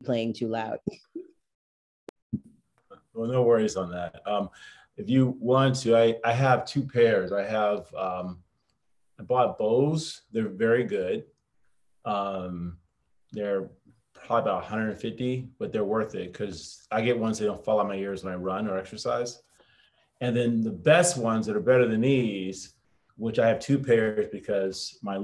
playing too loud. Well, no worries on that. If you want to, I have two pairs. I bought Bose. They're very good. They're probably about 150, but they're worth it because I get ones that don't fall out my ears when I run or exercise. And then the best ones that are better than these, which I have two pairs because my the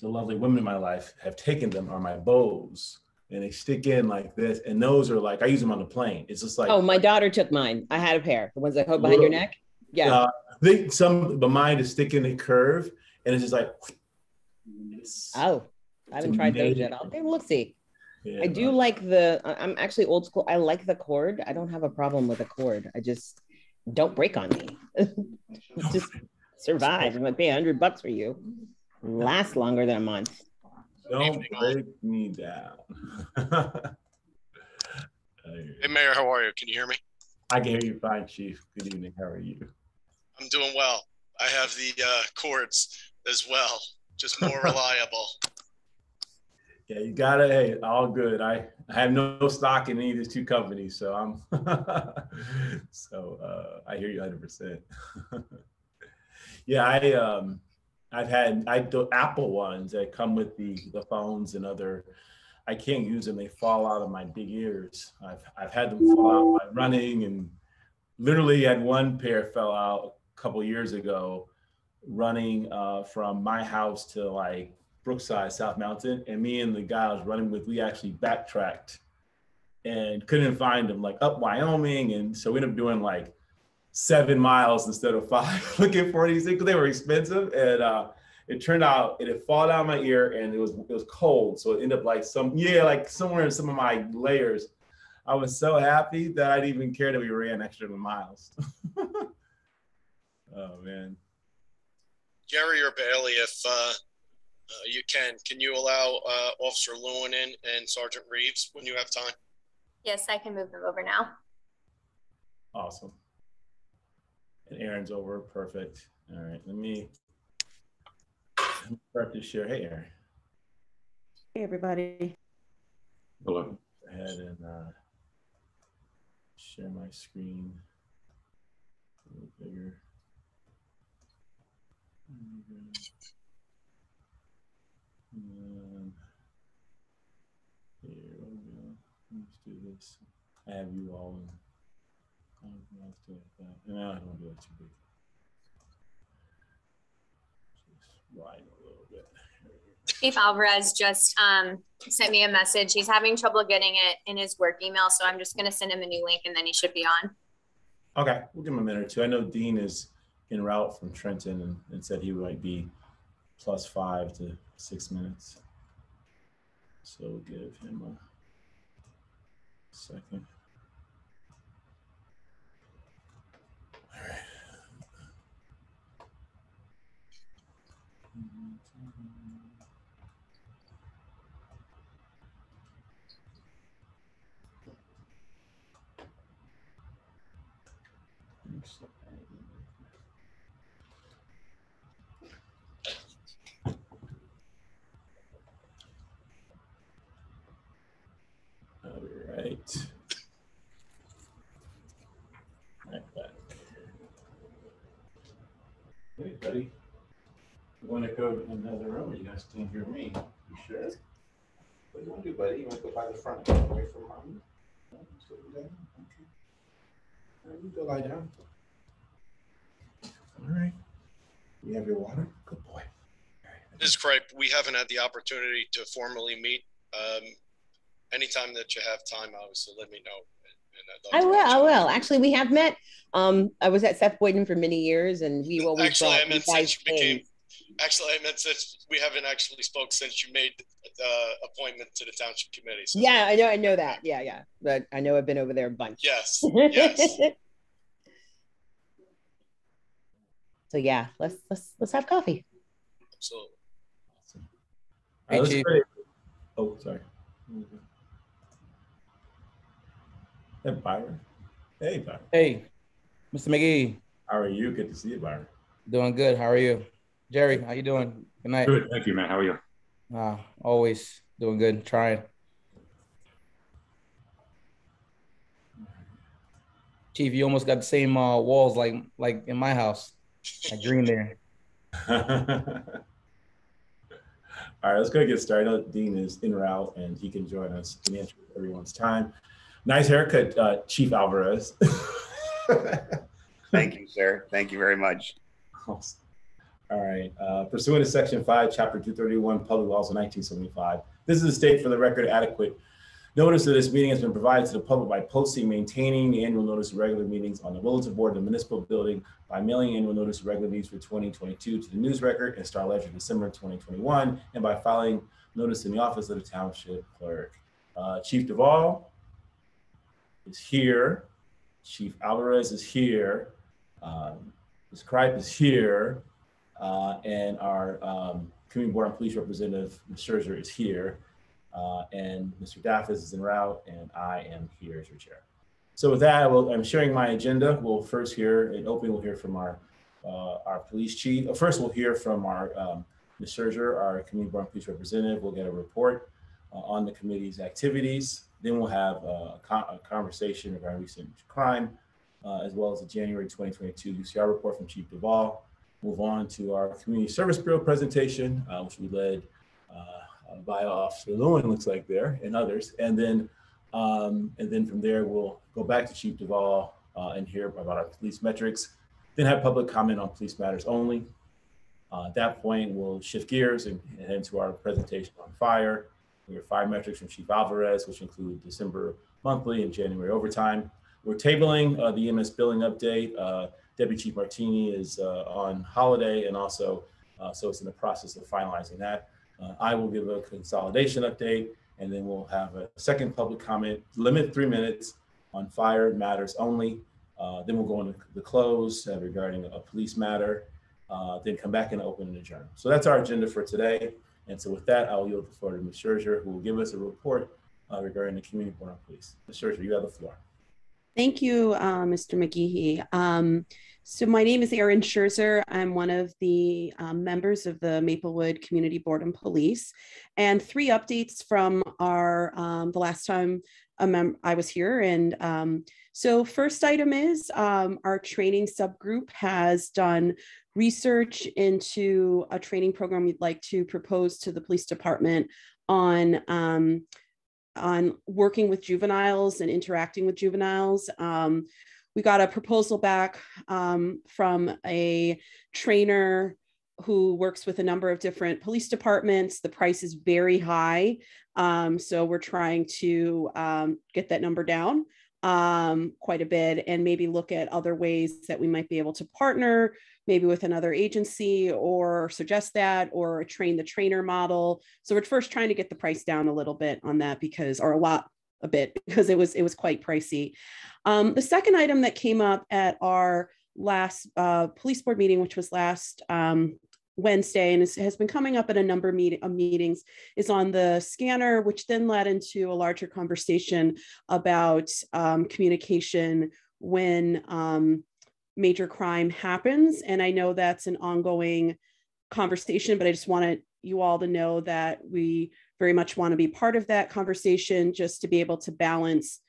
lovely women in my life have taken them, are my Bose. And they stick in like this. And those are like, I use them on the plane. It's just like. Oh, my daughter took mine. I had a pair. The ones that hold behind your neck. Yeah. I think but mine is stick in the curve. And it's just like. Oh, I haven't tried those yet. I'll take a look-see. Yeah, I do like I'm actually old school. I like the cord. I don't have a problem with the cord. I just don't break on me. Just survive. I'm gonna pay $100 for you. Last longer than a month. Don't break me down. Hey, Mayor, how are you? Can you hear me? I can hear you fine, Chief. Good evening. How are you? I'm doing well. I have the cords as well, just more reliable. Yeah, you gotta. Hey, all good. I have no stock in any of these two companies, so I'm. I hear you 100%. Yeah, I've had the Apple ones that come with the phones and other. I can't use them; they fall out of my big ears. I've had them fall out by running, and literally had one pair fell out a couple years ago, running from my house to like Brookside, South Mountain, and me and the guy I was running with, we actually backtracked and couldn't find him, like up Wyoming, and so we ended up doing like 7 miles instead of 5 looking for these things because they were expensive. And it turned out it had fallen out of my ear and it was cold, so it ended up like somewhere in some of my layers. I was so happy that I didn't even care that we ran extra miles. Oh man. Jerry or Bailey, if you can you allow Officer Lewin in and Sergeant Reeves when you have time? Yes, I can move them over now. Awesome. And Aaron's over. Perfect. All right. Let me start to share. Hey, Aaron. Hey, everybody. Hello. Go ahead and share my screen a little bigger. And here we go. Let's do this. I have you all in. Let's do it like that. No, I don't want to do it too big. Just widen a little bit. Chief Alvarez just sent me a message. He's having trouble getting it in his work email, so I'm just going to send him a new link and then he should be on. Okay, we'll give him a minute or two. I know Dean is en route from Trenton and said he might be +5 to 6 minutes. So we'll give him a second. All right. All right. Right back. Hey, buddy. You want to go in another room or you guys can't hear me? You sure? What do you want to do, buddy? You want to go by the front away from mommy? No, still do that? Okay. All right, you go lie down. All right. You have your water? Good boy. Ms. Kripe, we haven't had the opportunity to formally meet. Anytime that you have time, obviously, let me know. I will. Actually, we have met. I was at Seth Boyden for many years, and we always actually, I meant since you became. Actually, I meant since we haven't actually spoke since you made the appointment to the township committee. So. Yeah, I know that. Yeah. But I know I've been over there a bunch. Yes. Yes. So yeah, let's have coffee. Absolutely. Awesome. Hey, oh, sorry. Hey, Byron. Hey, Byron. Hey, Mr. McGee. How are you? Good to see you, Byron. Doing good. How are you? Jerry, how you doing? Good night. Good. Thank you, man. How are you? Always doing good. Trying. Chief, you almost got the same walls like in my house. Like green there. All right, let's go get started. I know Dean is en route and he can join us in the interest of everyone's time. Nice haircut, Chief Alvarez. Thank you, sir. Thank you very much. Awesome. All right. Pursuant to Section 5, Chapter 231, Public Laws of 1975, this is a state for the record adequate. Notice of this meeting has been provided to the public by posting, maintaining the annual notice of regular meetings on the bulletin board of the municipal building, by mailing annual notice of regular meetings for 2022 to the News Record and Star Ledger December 2021, and by filing notice in the office of the township clerk. Chief Duvall is here. Chief Alvarez is here. Ms. Kripe is here. And our Community Board and Police Representative, Ms. Scherzer, is here. And Mr. Daffis is en route, and I am here as your chair. So with that, I'm sharing my agenda. We'll first hear, in opening, we'll hear from our police chief. First, we'll hear from our Ms. Scherzer, our Community Board and Police Representative. We'll get a report on the committee's activities. Then we'll have a conversation about recent crime, as well as the January 2022 UCR report from Chief Duvall. Move on to our Community Service Bureau presentation, which we led by Officer Lewin, looks like there, and others. And then from there, we'll go back to Chief Duvall and hear about our police metrics, then have public comment on police matters only. At that point, we'll shift gears and head into our presentation on fire. We have fire metrics from Chief Alvarez, which include December monthly and January overtime. We're tabling the EMS billing update. Deputy Chief Martini is on holiday, and also, so it's in the process of finalizing that. I will give a consolidation update, and then we'll have a second public comment, limit 3 minutes on fire matters only. Then we'll go into the close regarding a police matter, then come back and open and adjourn. So that's our agenda for today. And so with that, I'll yield the floor to Ms. Scherzer, who will give us a report regarding the Community Board of Police. Ms. Scherzer, you have the floor. Thank you, Mr. McGehee. So my name is Erin Scherzer. I'm one of the members of the Maplewood Community Board and Police. And 3 updates from our the last time I was here. And so first item is our training subgroup has done research into a training program we'd like to propose to the police department on working with juveniles and interacting with juveniles. We got a proposal back from a trainer who works with a number of different police departments. The price is very high. So we're trying to get that number down quite a bit, and maybe look at other ways that we might be able to partner, maybe with another agency, or suggest that, or a train the trainer model. So we're first trying to get the price down a little bit on that, because, or a bit, because it was quite pricey. The second item that came up at our last police board meeting, which was last Wednesday, and has been coming up at a number of meetings, is on the scanner, which then led into a larger conversation about communication when major crime happens. And I know that's an ongoing conversation, but I just wanted you all to know that we very much want to be part of that conversation, just to be able to balance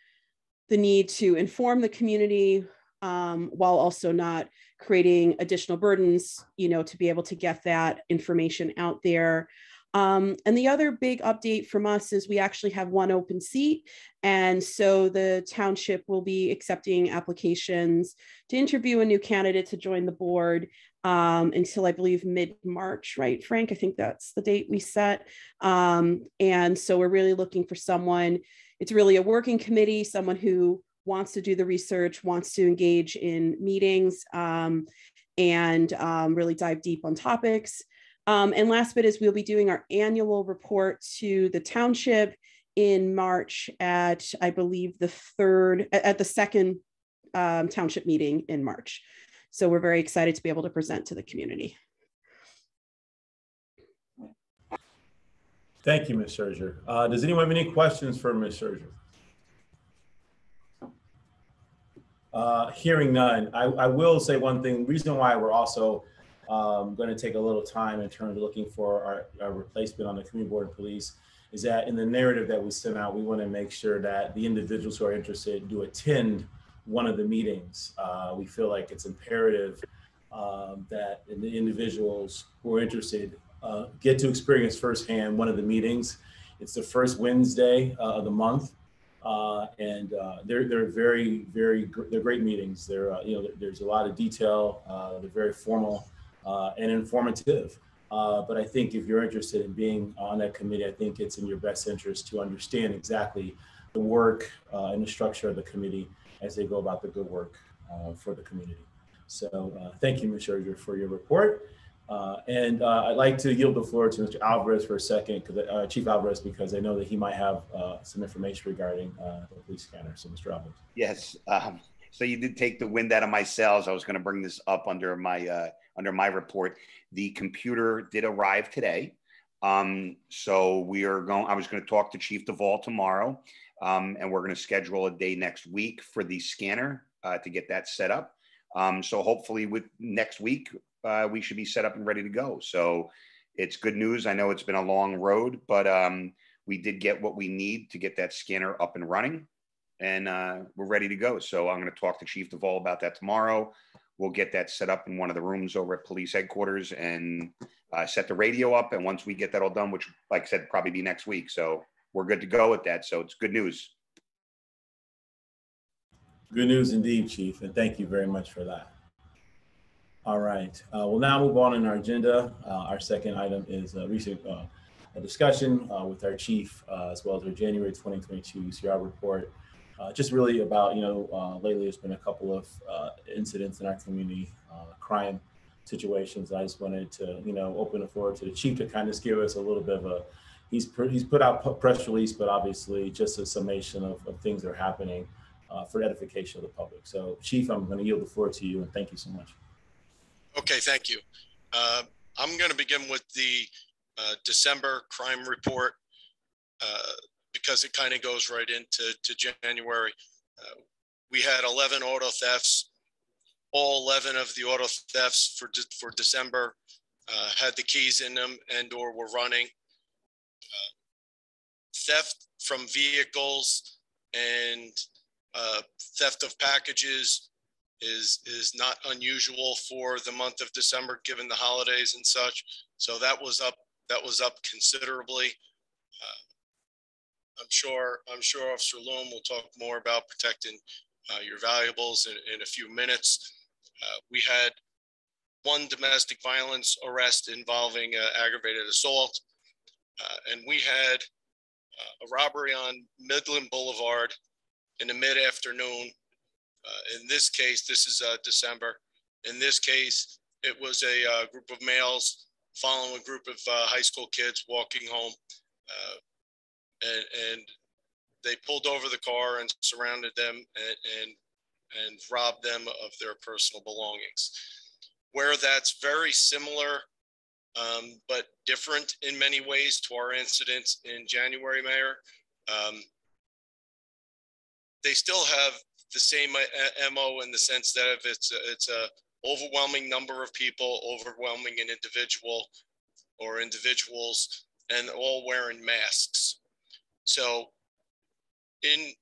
the need to inform the community while also not creating additional burdens, to be able to get that information out there. And the other big update from us is we actually have 1 open seat. And so the township will be accepting applications to interview a new candidate to join the board until, I believe, mid-March, right, Frank? I think that's the date we set. And so we're really looking for someone. It's really a working committee, someone who wants to do the research, wants to engage in meetings, and really dive deep on topics. And last bit is we'll be doing our annual report to the township in March at, I believe, the second township meeting in March. So we're very excited to be able to present to the community. Thank you, Ms. Scherzer. Does anyone have any questions for Ms. Scherzer? Hearing none, I will say one thing. The reason why we're also going to take a little time in terms of looking for our replacement on the Community Board of Police is that in the narrative that we sent out, we want to make sure that the individuals who are interested do attend one of the meetings. We feel like it's imperative that the individuals who are interested get to experience firsthand one of the meetings. It's the first Wednesday of the month, and they're they're great meetings. There's a lot of detail. They're very formal and informative. But I think if you're interested in being on that committee, I think it's in your best interest to understand exactly the work and the structure of the committee as they go about the good work for the community. So thank you, Ms. Scherzer, for your report. And I'd like to yield the floor to Mr. Alvarez for a second, Chief Alvarez, because I know that he might have some information regarding the police scanner. So, Mr. Alvarez. Yes. So you did take the wind out of my sails. I was going to bring this up under my report. The computer did arrive today. So I was going to talk to Chief Duvall tomorrow, and we're going to schedule a day next week for the scanner to get that set up. So hopefully with next week, we should be set up and ready to go. So it's good news. I know it's been a long road, but we did get what we need to get that scanner up and running, and we're ready to go. So I'm going to talk to Chief Duvall about that tomorrow. We'll get that set up in one of the rooms over at police headquarters and set the radio up. And once we get that all done, which, like I said, probably be next week. So we're good to go with that. So it's good news. Good news indeed, Chief. And thank you very much for that. All right. We'll now move on in our agenda. Our second item is a recent discussion with our chief, as well as our January 2022 CR report. Just really about, lately there's been a couple of incidents in our community, crime situations. I just wanted to, open the floor to the chief to kind of give us a little bit of he's put out a press release, but obviously just a summation of things that are happening for edification of the public. So Chief, I'm going to yield the floor to you, and thank you so much. Okay, thank you. I'm going to begin with the December crime report because it kind of goes right into January. We had 11 auto thefts. All 11 of the auto thefts for December had the keys in them and/or were running. Theft from vehicles and theft of packages is not unusual for the month of December, given the holidays and such. So that was up considerably. I'm sure Officer Loom will talk more about protecting your valuables in a few minutes. We had one domestic violence arrest involving aggravated assault, and we had a robbery on Midland Boulevard in the mid-afternoon. In this case, this is December. In this case, it was a group of males following a group of high school kids walking home, and they pulled over the car and surrounded them and robbed them of their personal belongings. Where that's very similar, but different in many ways to our incidents in January, Mayor. They still have the same MO in the sense that if it's a overwhelming number of people, overwhelming an individual or individuals, and all wearing masks. So in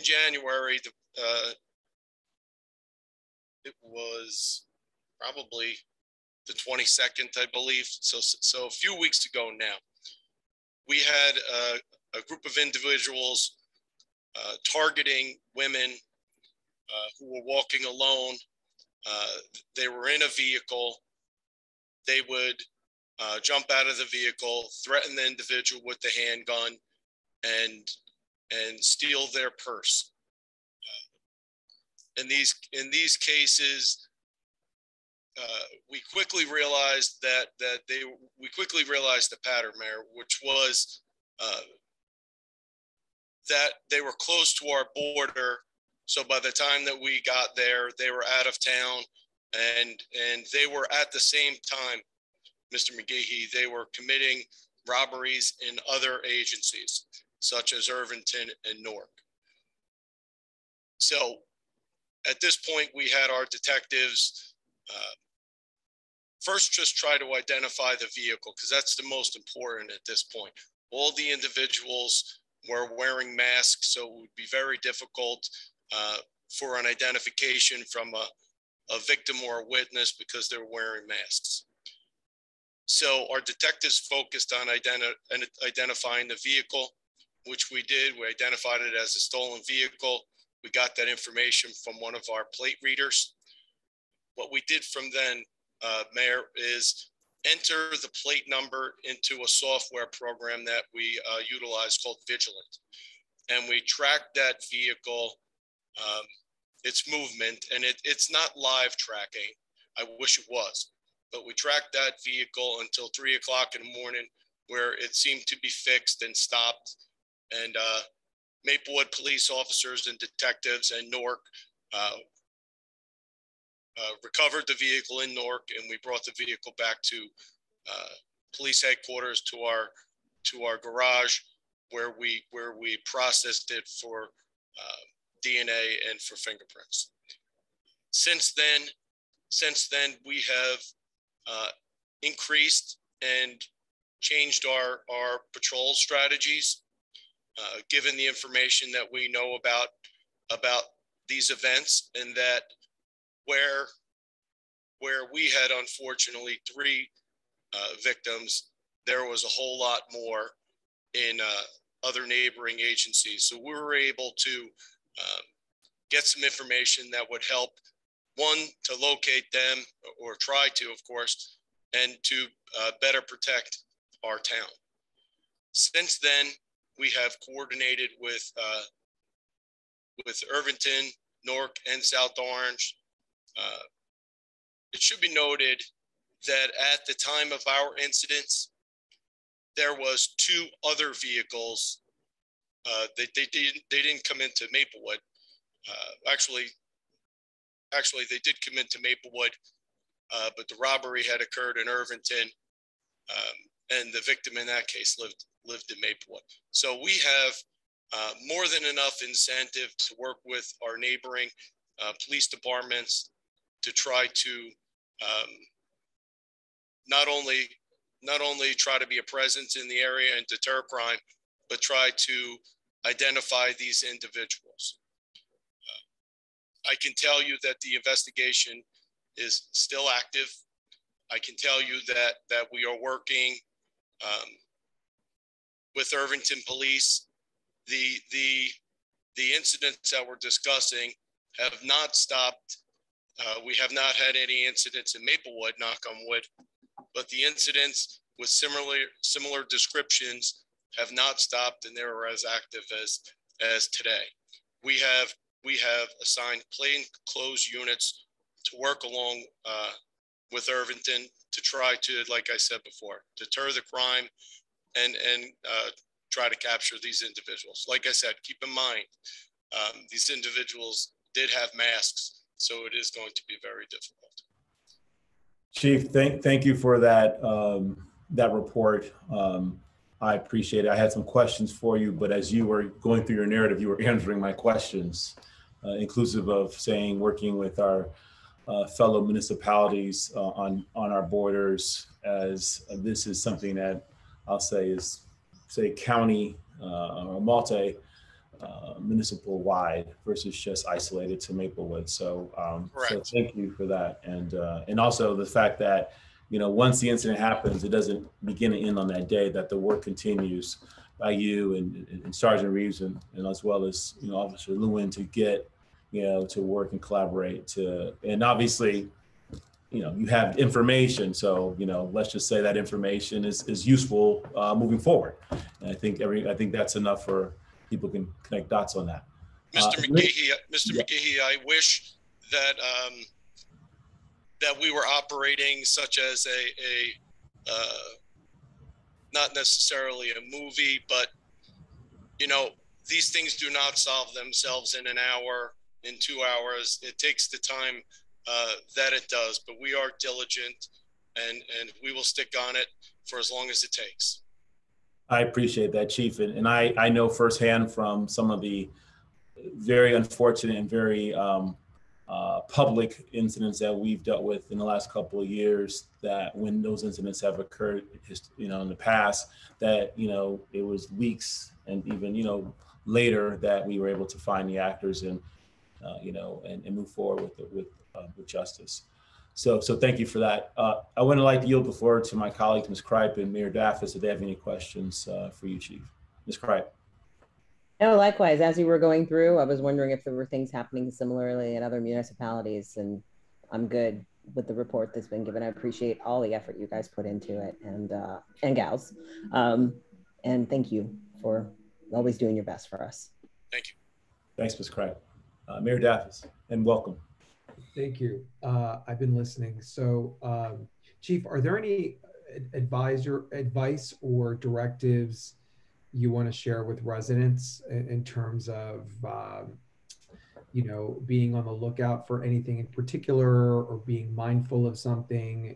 January, it was probably the 22nd, I believe. So a few weeks ago now, we had a group of individuals targeting women who were walking alone. They were in a vehicle. They would jump out of the vehicle, threaten the individual with the handgun, and steal their purse. In these cases, we quickly realized we quickly realized the pattern, Mayor, which was that they were close to our border. So by the time that we got there, they were out of town, and they were at the same time, Mr. McGehee, they were committing robberies in other agencies, such as Irvington and Newark. So at this point, we had our detectives first just try to identify the vehicle, because that's the most important at this point. All the individuals were wearing masks, so it would be very difficult for an identification from a victim or a witness because they're wearing masks. So our detectives focused on identifying the vehicle, which we did. We identified it as a stolen vehicle. We got that information from one of our plate readers. What we did from then, Mayor, is enter the plate number into a software program that we utilize called Vigilant. And we tracked that vehicle, its movement, and it's not live tracking. I wish it was, but we tracked that vehicle until 3 o'clock in the morning, where it seemed to be fixed and stopped. And Maplewood police officers and detectives and Newark recovered the vehicle in Newark, and we brought the vehicle back to police headquarters, to our garage, where we processed it for DNA and for fingerprints. Since then, we have increased and changed our patrol strategies, given the information that we know about these events, and that where we had unfortunately 3 victims, there was a whole lot more in other neighboring agencies. So we were able to get some information that would help, one, to locate them, or try to, of course, and to better protect our town. Since then, we have coordinated with Irvington, Newark, and South Orange. It should be noted that at the time of our incidents, there was 2 other vehicles. They didn't come into Maplewood. Actually, they did come into Maplewood, but the robbery had occurred in Irvington, and the victim in that case lived in Maplewood. So we have more than enough incentive to work with our neighboring police departments to try to not only try to be a presence in the area and deter crime, but try to identify these individuals. I can tell you that the investigation is still active. I can tell you that we are working with Irvington Police. The incidents that we're discussing have not stopped. We have not had any incidents in Maplewood, knock on wood, but the incidents with similar descriptions have not stopped, and they're as active as today. We have assigned plainclothes units to work along with Irvington to try to, like I said before, deter the crime and try to capture these individuals. Like I said, keep in mind, these individuals did have masks, so it is going to be very difficult. Chief, thank you for that that report. I appreciate it. I had some questions for you, but as you were going through your narrative, you were answering my questions, inclusive of saying working with our fellow municipalities on our borders, as this is something that I'll say is, county or multi municipal wide versus just isolated to Maplewood. So, so thank you for that. And also the fact that, you know, once the incident happens, it doesn't begin and end on that day, that the work continues by you and Sergeant Reeves and as well as, you know, Officer Lewin to get, you know, to work and collaborate and obviously, you know, you have information. So, you know, let's just say that information is useful moving forward. And I think that's enough for people can connect dots on that. Mr. McGehee, I wish that that we were operating such as a not necessarily a movie, but, you know, these things do not solve themselves in an hour, in 2 hours. It takes the time that it does, but we are diligent and we will stick on it for as long as it takes. I appreciate that, Chief. And I know firsthand from some of the very unfortunate and very public incidents that we've dealt with in the last couple of years, that when those incidents have occurred, you know, in the past, that, you know, it was weeks and even, you know, later that we were able to find the actors. And and move forward with justice. So thank you for that. I would like to yield the floor to my colleagues, Ms. Kripe and Mayor Daffis, if they have any questions for you, Chief. Ms. Kripe. No, likewise, as you were going through, I was wondering if there were things happening similarly in other municipalities, and I'm good with the report that's been given. I appreciate all the effort you guys put into it, and gals. And thank you for always doing your best for us. Thank you. Thanks, Ms. Kripe. Mayor Daffis, and welcome. Thank you. I've been listening. So, Chief, are there any advice or directives you want to share with residents in terms of, being on the lookout for anything in particular, or being mindful of something,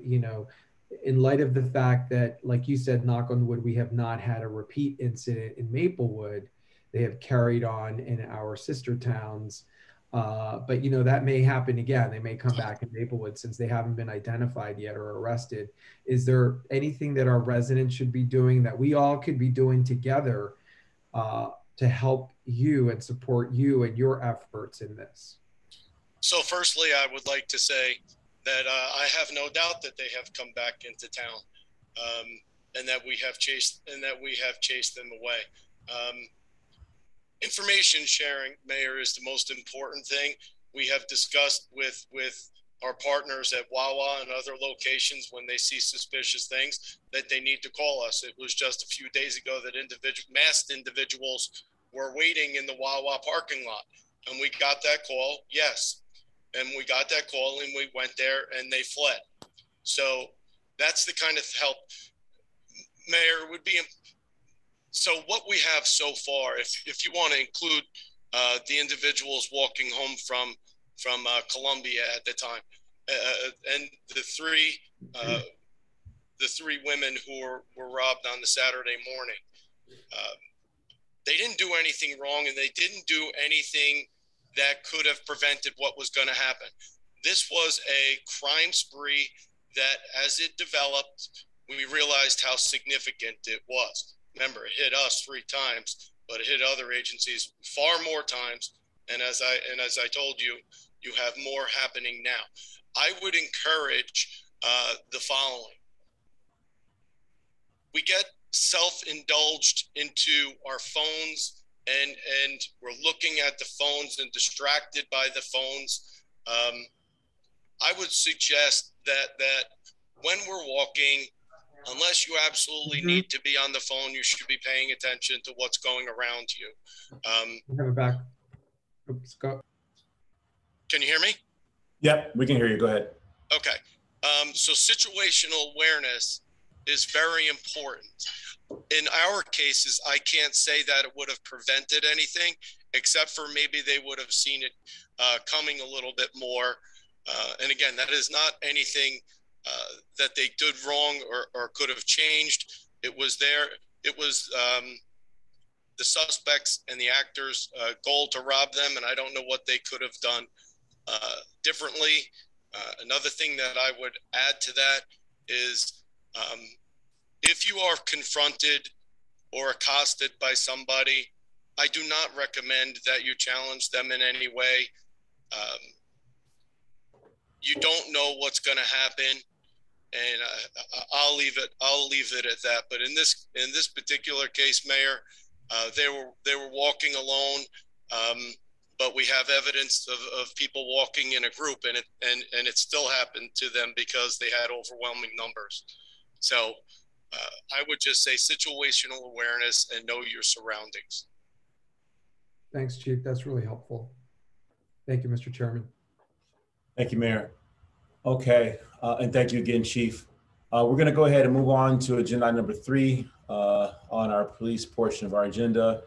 in light of the fact that, like you said, knock on wood, we have not had a repeat incident in Maplewood. They have carried on in our sister towns. But that may happen again. They may come back in Maplewood since they haven't been identified yet or arrested. Is there anything that our residents should be doing that we all could be doing together to help you and support you and your efforts in this? So firstly, I would like to say that I have no doubt that they have come back into town, and that we have chased them away. Information sharing, Mayor, is the most important thing. We have discussed with our partners at Wawa and other locations, when they see suspicious things, that they need to call us. It was just a few days ago that masked individuals were waiting in the Wawa parking lot, and we got that call. Yes. And we got that call, and we went there, and they fled. So that's the kind of help, Mayor, would be. So what we have so far, if you want to include the individuals walking home from Columbia at the time, and the three women who were robbed on the Saturday morning, they didn't do anything wrong, and they didn't do anything that could have prevented what was going to happen. This was a crime spree that, as it developed, we realized how significant it was. Remember, it hit us 3 times, but it hit other agencies far more times. And as I told you, you have more happening now. I would encourage the following. We get self-indulged into our phones, and we're looking at the phones and distracted by the phones. I would suggest that when we're walking, unless you absolutely need to be on the phone, you should be paying attention to what's going around you. We have it back. Oops, go. Can you hear me? Yep, we can hear you. Go ahead. Okay. So situational awareness is very important. In our cases, I can't say that it would have prevented anything, except for maybe they would have seen it coming a little bit more. And again, that is not anything that they did wrong or could have changed. It was there. It was the suspects and the actors' goal to rob them, and I don't know what they could have done differently. Another thing that I would add to that is, if you are confronted or accosted by somebody, I do not recommend that you challenge them in any way. You don't know what's going to happen, and I'll leave it at that. But in this particular case, Mayor, they were walking alone, but we have evidence of people walking in a group, and it still happened to them because they had overwhelming numbers. So I would just say situational awareness and know your surroundings. Thanks, Chief. That's really helpful. Thank you, Mr. Chairman. Thank you, Mayor. Okay, and thank you again, Chief. We're going to go ahead and move on to agenda item number 3 on our police portion of our agenda.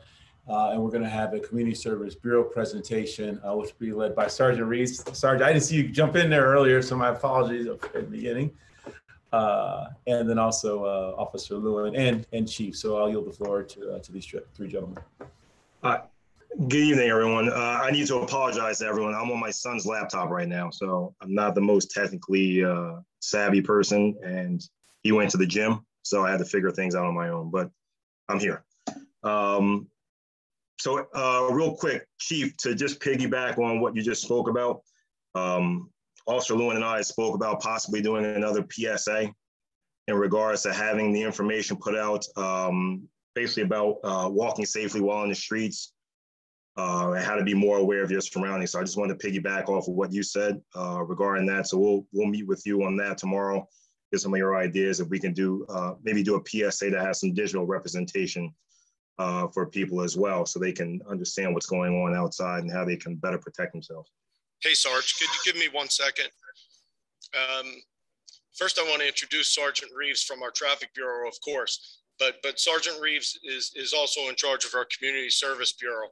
And we're going to have a Community Service Bureau presentation, which will be led by Sergeant Reese. Sergeant, I didn't see you jump in there earlier, so my apologies at the beginning. And then also Officer Lewin and Chief. So I'll yield the floor to these 3 gentlemen. Good evening, everyone. I need to apologize to everyone. I'm on my son's laptop right now, so I'm not the most technically savvy person, and he went to the gym, so I had to figure things out on my own, but I'm here. So real quick, Chief, to just piggyback on what you just spoke about, Officer Lewin and I spoke about possibly doing another PSA in regards to having the information put out, basically about walking safely while in the streets, and how to be more aware of your surroundings. So I just wanted to piggyback off of what you said regarding that. So we'll meet with you on that tomorrow. Get some of your ideas if we can do maybe do a PSA that has some digital representation for people as well, so they can understand what's going on outside and how they can better protect themselves. Hey, Sarge, could you give me 1 second? First, I want to introduce Sergeant Reeves from our Traffic Bureau, of course, but Sergeant Reeves is also in charge of our Community Service Bureau.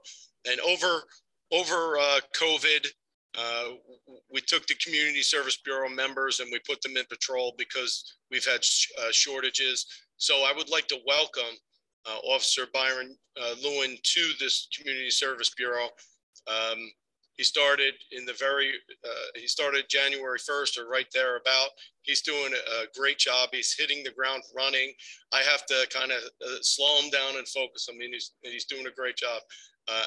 And over COVID, we took the Community Service Bureau members and we put them in patrol because we've had shortages. So I would like to welcome Officer Byron Lewin to this Community Service Bureau. He started he started January 1st or right there about. He's doing a great job. He's hitting the ground running. I have to kind of slow him down and focus him. I mean, he's doing a great job.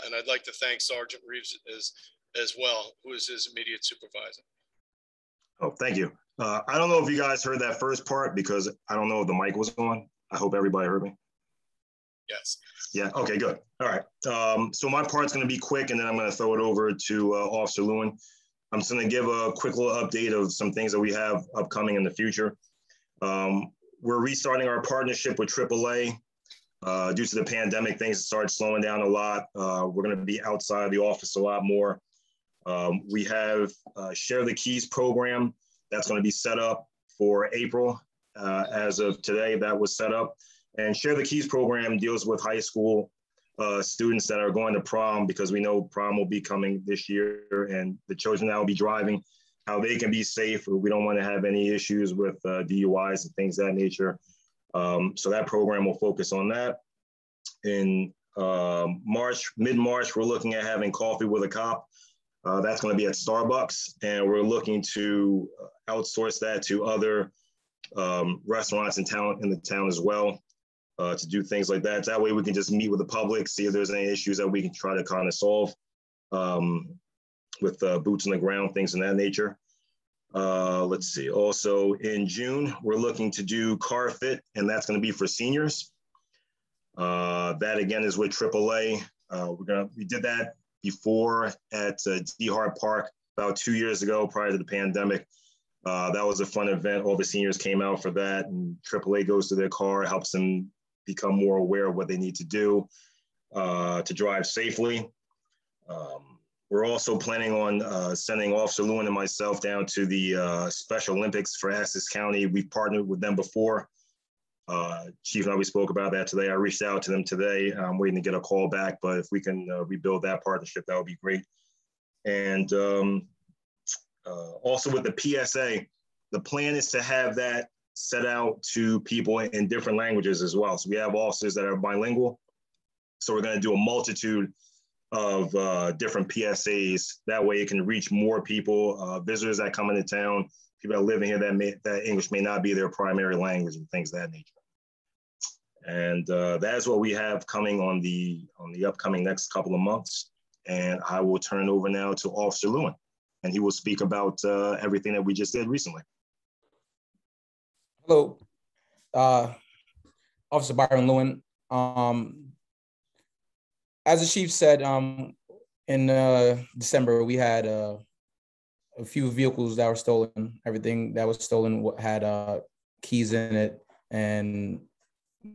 And I'd like to thank Sergeant Reeves as well, who is his immediate supervisor. Oh, thank you. I don't know if you guys heard that first part because I don't know if the mic was on. I hope everybody heard me. Yes. Yeah, okay, good. All right. So my part's going to be quick, and then I'm going to throw it over to Officer Lewin. I'm just going to give a quick little update of some things that we have upcoming in the future. We're restarting our partnership with AAA. Due to the pandemic, things started slowing down a lot. We're going to be outside the office a lot more. We have Share the Keys program that's going to be set up for April. As of today, that was set up. And Share the Keys program deals with high school students that are going to prom, because we know prom will be coming this year, and the children that will be driving, how they can be safe. We don't want to have any issues with DUIs and things of that nature. So that program will focus on that. In mid-March, we're looking at having Coffee with a Cop. That's going to be at Starbucks, and we're looking to outsource that to other restaurants in the town as well, to do things like that. That way we can just meet with the public, see if there's any issues that we can try to kind of solve with boots on the ground, things of that nature. Let's see. Also in June, we're looking to do Car Fit, and that's going to be for seniors. That again is with AAA. We did that before at D Hart Park about 2 years ago, prior to the pandemic. That was a fun event. All the seniors came out for that, and AAA goes to their car, helps them become more aware of what they need to do to drive safely. We're also planning on sending Officer Lewin and myself down to the Special Olympics for Essex County. We've partnered with them before. Chief and I, we spoke about that today. I reached out to them today. I'm waiting to get a call back, but if we can rebuild that partnership, that would be great. And also with the PSA, the plan is to have that set out to people in different languages as well. So we have officers that are bilingual. So we're going to do a multitude of different PSAs. That way it can reach more people, visitors that come into town, people that live in here that English may not be their primary language, and things of that nature. And that is what we have coming on the upcoming next couple of months. And I will turn it over now to Officer Lewin, and he will speak about everything that we just did recently. Hello, Officer Byron Lewin. As the chief said, in December, we had a few vehicles that were stolen. Everything that was stolen had keys in it. And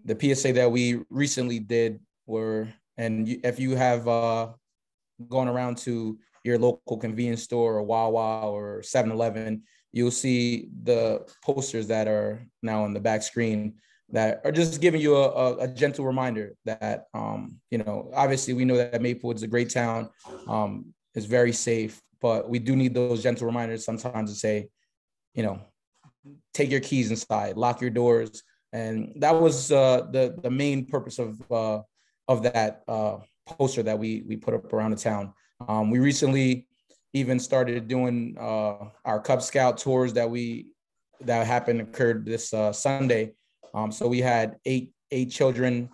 the PSA that we recently did if you have gone around to your local convenience store or Wawa or 7-Eleven, you'll see the posters that are now on the back screen that are just giving you a gentle reminder that, obviously we know that Maplewood's a great town. It's very safe, but we do need those gentle reminders sometimes to say, take your keys inside, lock your doors. And that was the main purpose of that poster that we put up around the town. We recently even started doing our Cub Scout tours that occurred this Sunday. So we had eight children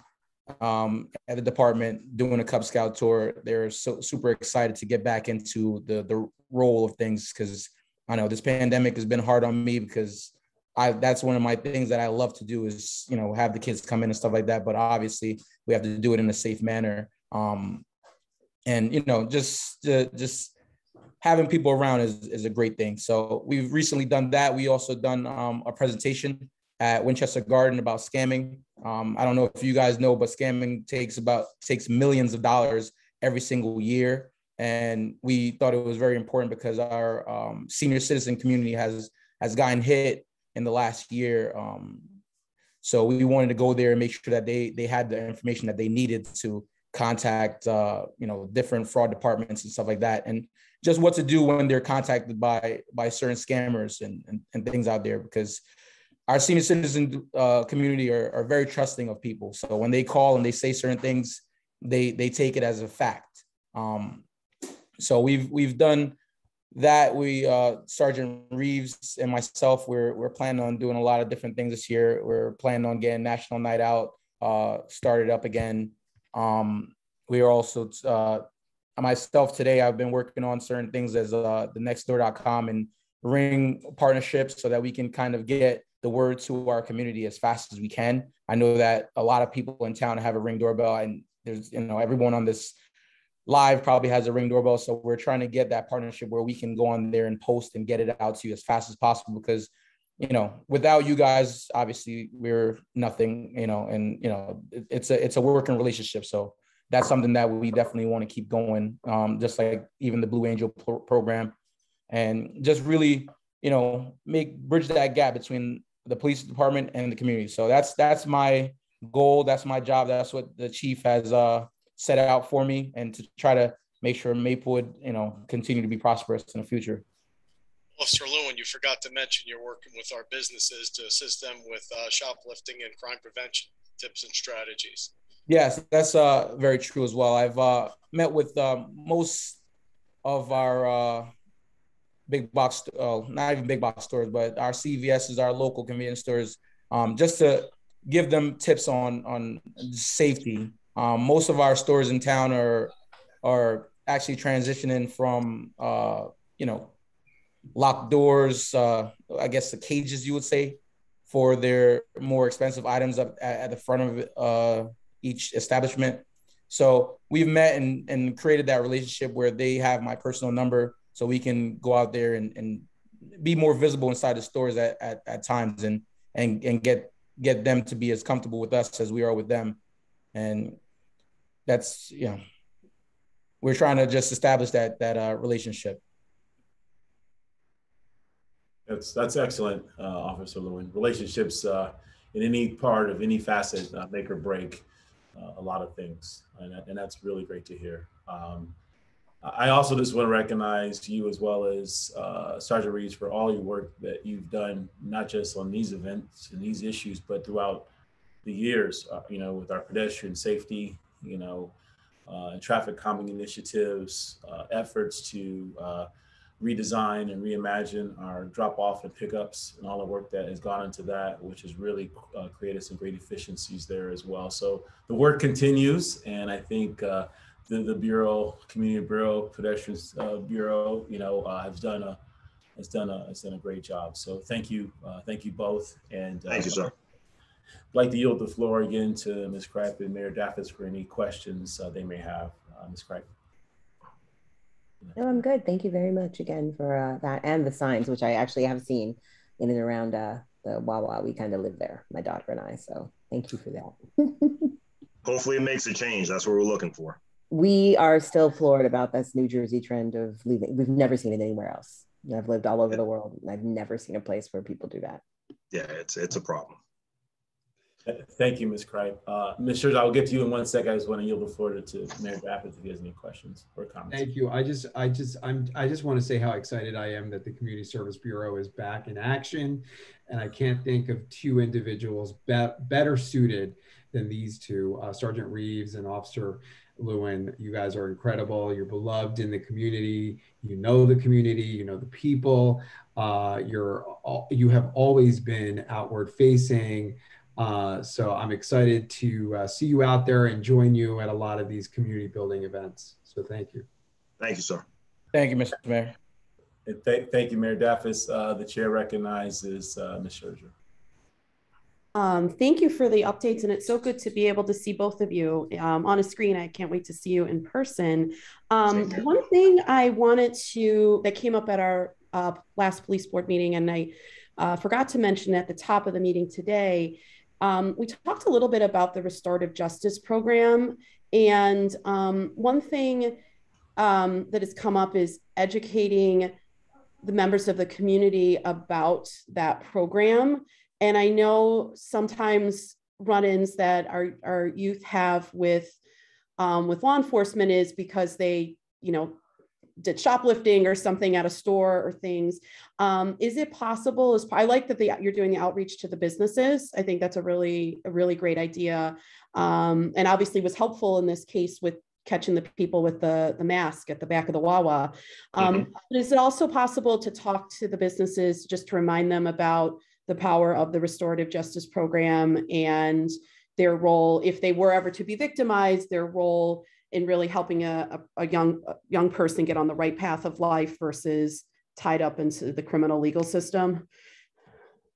at the department doing a Cub Scout tour. They're so super excited to get back into the role of things, because I know this pandemic has been hard on me, because that's one of my things that I love to do is, you know, have the kids come in and stuff like that. But obviously we have to do it in a safe manner. And, you know, just having people around is a great thing. So we've recently done that. We also done a presentation at Winchester Garden about scamming. I don't know if you guys know, but scamming takes millions of dollars every single year. And we thought it was very important because our senior citizen community has gotten hit in the last year. So we wanted to go there and make sure that they had the information that they needed to contact, you know, different fraud departments and stuff like that. And just what to do when they're contacted by certain scammers and things out there, because our senior citizen community are very trusting of people. So when they call and they say certain things, they take it as a fact. So we've done that. We Sergeant Reeves and myself, we're planning on doing a lot of different things this year. We're planning on getting National Night Out started up again. We are also myself today, I've been working on certain things as the nextdoor.com and Ring partnerships so that we can kind of get the word to our community as fast as we can. I know that a lot of people in town have a Ring doorbell, and there's, you know, everyone on this live probably has a Ring doorbell. So we're trying to get that partnership where we can go on there and post and get it out to you as fast as possible, because, you know, without you guys, obviously we're nothing, you know, and, you know, it's a working relationship. So that's something that we definitely want to keep going. Just like even the Blue Angel program, and just really, you know, bridge that gap between the police department and the community. So that's my goal. That's my job. That's what the chief has set out for me, and to try to make sure Maplewood, you know, continue to be prosperous in the future. Officer Lewin, you forgot to mention you're working with our businesses to assist them with shoplifting and crime prevention tips and strategies. Yes, that's very true as well. I've met with most of our big box, not even big box stores, but our CVSs, our local convenience stores, just to give them tips on safety. Most of our stores in town are actually transitioning from, you know, locked doors, I guess the cages, you would say, for their more expensive items up at the front of each establishment. So we've met and created that relationship where they have my personal number, so we can go out there and be more visible inside the stores at times, and get them to be as comfortable with us as we are with them. And that's, you know, we're trying to just establish that relationship. That's excellent, Officer Lewin. Relationships in any part of any facet make or break a lot of things, and that's really great to hear. I also just want to recognize you, as well as Sergeant Reeves, for all your work that you've done, not just on these events and these issues, but throughout the years, you know, with our pedestrian safety, you know, traffic calming initiatives, efforts to redesign and reimagine our drop-off and pickups, and all the work that has gone into that, which has really created some great efficiencies there as well. So the work continues, and I think the Bureau, Community Bureau, Pedestrians Bureau, you know, has done a great job. So thank you both, and thank you, sir. I'd like to yield the floor again to Ms. Cripe and Mayor Daffis for any questions they may have. Ms. Cripe. No, I'm good. Thank you very much again for that, and the signs, which I actually have seen in and around the Wawa. We kind of live there, my daughter and I. So thank you for that. Hopefully it makes a change. That's what we're looking for. We are still floored about this New Jersey trend of leaving. We've never seen it anywhere else. I've lived all over the world, and I've never seen a place where people do that. Yeah, it's a problem. Thank you, Ms. Cripe. Ms. Scherz, I'll get to you in 1 second. I just want to yield the floor to Mayor Daffis if he has any questions or comments. Thank you. I just want to say how excited I am that the Community Service Bureau is back in action, and I can't think of two individuals better suited than these two, Sergeant Reeves and Officer Lewin. You guys are incredible. You're beloved in the community. You know the community. You know the people. You have always been outward facing. So I'm excited to see you out there and join you at a lot of these community building events. So thank you. Thank you, sir. Thank you, Mr. Mayor. And thank you, Mayor Daffis. The chair recognizes Ms. Scherzer. Thank you for the updates, and it's so good to be able to see both of you on a screen. I can't wait to see you in person. One thing I wanted that came up at our last police board meeting, and I forgot to mention at the top of the meeting today, we talked a little bit about the restorative justice program. And one thing that has come up is educating the members of the community about that program. And I know sometimes run-ins that our youth have with law enforcement is because they, did shoplifting or something at a store or things. Is it possible? I like that you're doing the outreach to the businesses. I think that's a really great idea, and obviously was helpful in this case with catching the people with the mask at the back of the Wawa. But is it also possible to talk to the businesses just to remind them about the power of the restorative justice program and their role, if they were ever to be victimized, their role in really helping a young person get on the right path of life versus tied up into the criminal legal system?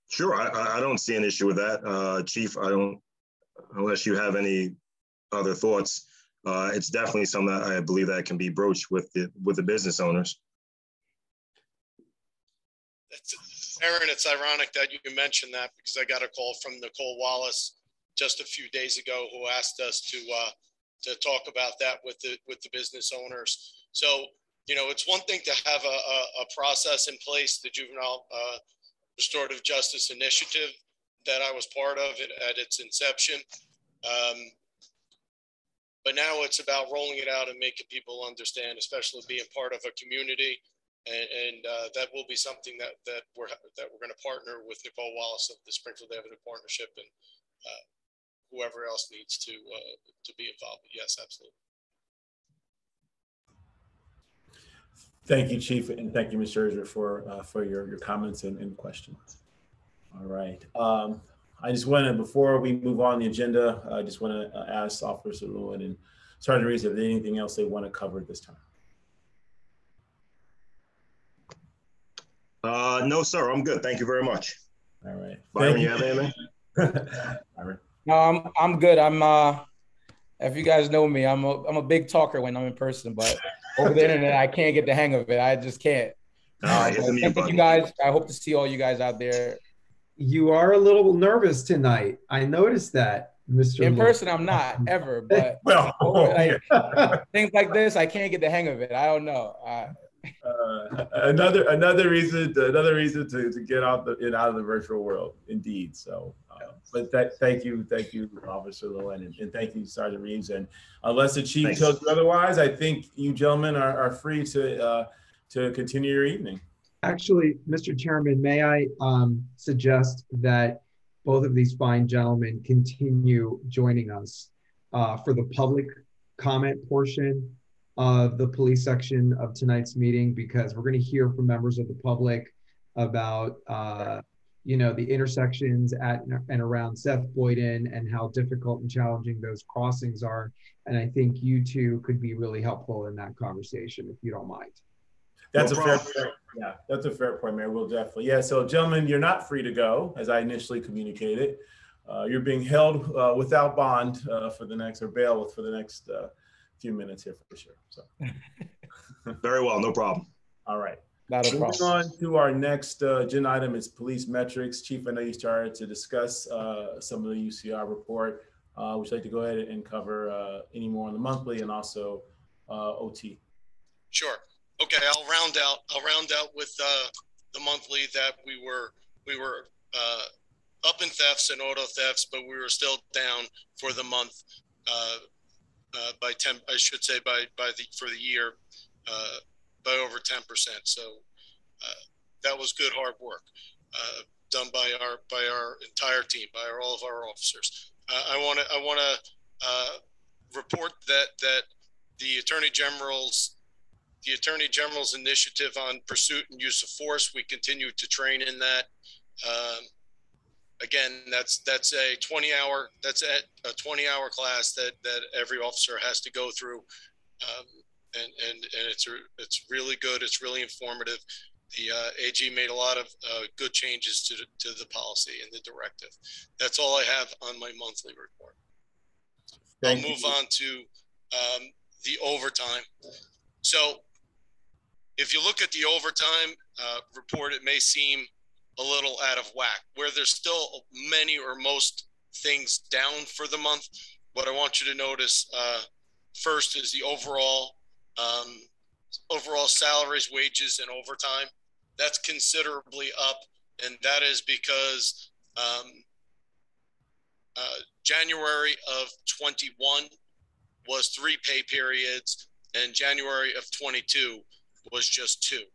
Sure, I don't see an issue with that, Chief. I don't, unless you have any other thoughts. It's definitely something that I believe that can be broached with the business owners. Aaron, it's ironic that you mentioned that because I got a call from Nicole Wallace just a few days ago who asked us to talk about that with the business owners. So, it's one thing to have a process in place, the Juvenile Restorative Justice Initiative that I was part of at its inception. But now it's about rolling it out and making people understand, especially being part of a community. And that will be something that we're going to partner with Nicole Wallace of the Springfield Avenue Partnership and whoever else needs to be involved. Yes, absolutely. Thank you, Chief, and thank you, Ms. Scherzer, for your comments and questions. All right. I just want to, before we move on the agenda, I just want to ask Officer Lewin and Sergeant Reese if there's anything else they want to cover at this time. No, sir. I'm good. Thank you very much. All right. Byron, you have anything? No, I'm good. If you guys know me, I'm a big talker when I'm in person, but over the internet, I can't get the hang of it. I just can't. Thank you guys. I hope to see all you guys out there. You are a little nervous tonight. I noticed that, Mr. In person, I'm not ever, but things like this, I can't get the hang of it. I don't know. Another reason to get out of the virtual world, indeed. So, but thank you, Officer Lewin, and thank you, Sergeant Reeves. And unless the Chief tells you otherwise, I think you gentlemen are free to continue your evening. Actually, Mr. Chairman, may I suggest that both of these fine gentlemen continue joining us for the public comment portion of the police section of tonight's meeting, because we're going to hear from members of the public about the intersections at and around Seth Boyden and how difficult and challenging those crossings are. And I think you two could be really helpful in that conversation, if you don't mind. That's a fair point. Yeah, that's a fair point, Mayor. We'll definitely. Yeah, so gentlemen, you're not free to go, as I initially communicated. You're being held without bond for the next, or bail for the next few minutes here for sure. So very well, no problem. All right. Not a problem. Moving on to our next agenda item is police metrics. Chief, I know you started to discuss some of the UCR report. Would you like to go ahead and cover any more on the monthly and also OT? Sure. Okay, I'll round out with the monthly that we were up in thefts and auto thefts, but we were still down for the month by 10. I should say for the year by over 10%. So that was good hard work done by our entire team, by all of our officers. I want to report that the Attorney General's initiative on pursuit and use of force, we continue to train in that. again, that's a 20-hour class that every officer has to go through, and it's really good. It's really informative. The AG made a lot of good changes to the policy and the directive. That's all I have on my monthly report. I'll move on to the overtime. So if you look at the overtime report, it may seem a little out of whack, where there's still many or most things down for the month. What I want you to notice first is the overall salaries, wages, and overtime. That's considerably up, and that is because January of 21 was 3 pay periods, and January of 22 was just 2.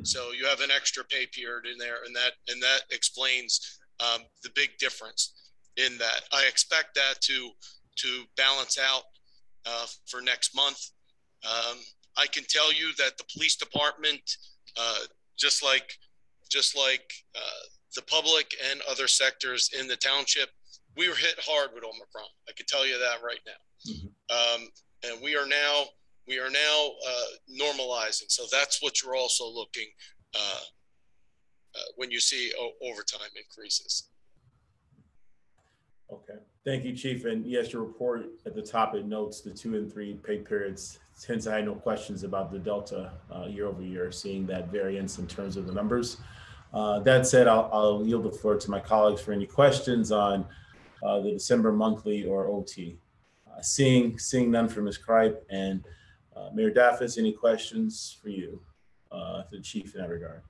So you have an extra pay period in there, and that explains the big difference in that. I expect that to balance out for next month. I can tell you that the police department, just like the public and other sectors in the township, we were hit hard with Omicron. I can tell you that right now. Mm-hmm. And we are now normalizing. So that's what you're also looking when you see overtime increases. Okay, thank you, Chief. And yes, your report at the top, it notes the 2 and 3 pay periods. Hence, I had no questions about the Delta year over year, seeing that variance in terms of the numbers. That said, I'll yield the floor to my colleagues for any questions on the December monthly or OT. Seeing none from Ms. Kripe and Mayor Daffis, any questions for you, the Chief in that regard?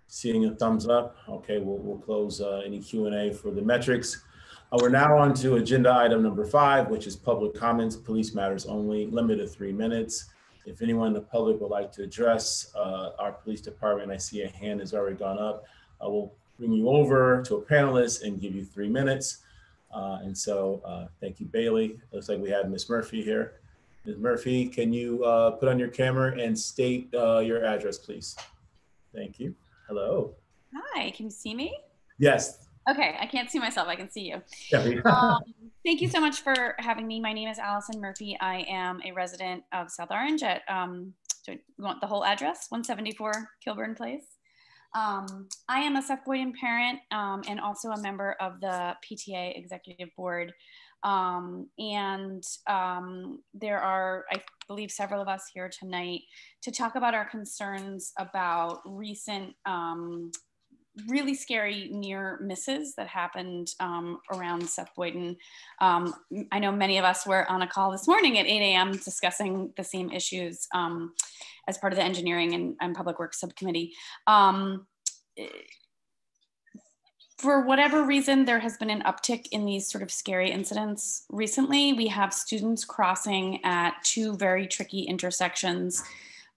Seeing a thumbs up, okay, we'll close any Q&A for the metrics. We're now on to agenda item number 5, which is public comments, police matters only, limited to 3 minutes. If anyone in the public would like to address our police department, I see a hand has already gone up. I will bring you over to a panelist and give you 3 minutes. And so thank you, Bailey. Looks like we have Ms. Murphy here. Ms. Murphy, can you put on your camera and state your address, please? Thank you. Hello. Hi, can you see me? Yes. Okay, I can't see myself, I can see you. Yeah. Thank you so much for having me. My name is Allison Murphy. I am a resident of South Orange at, do you want the whole address? 174 Kilburn Place. I am a Seth Boyden parent and also a member of the PTA Executive Board. There are, I believe, several of us here tonight to talk about our concerns about recent really scary near misses that happened around Seth Boyden. I know many of us were on a call this morning at 8 a.m. discussing the same issues as part of the Engineering and Public Works Subcommittee. For whatever reason, there has been an uptick in these sort of scary incidents recently. We have students crossing at 2 very tricky intersections.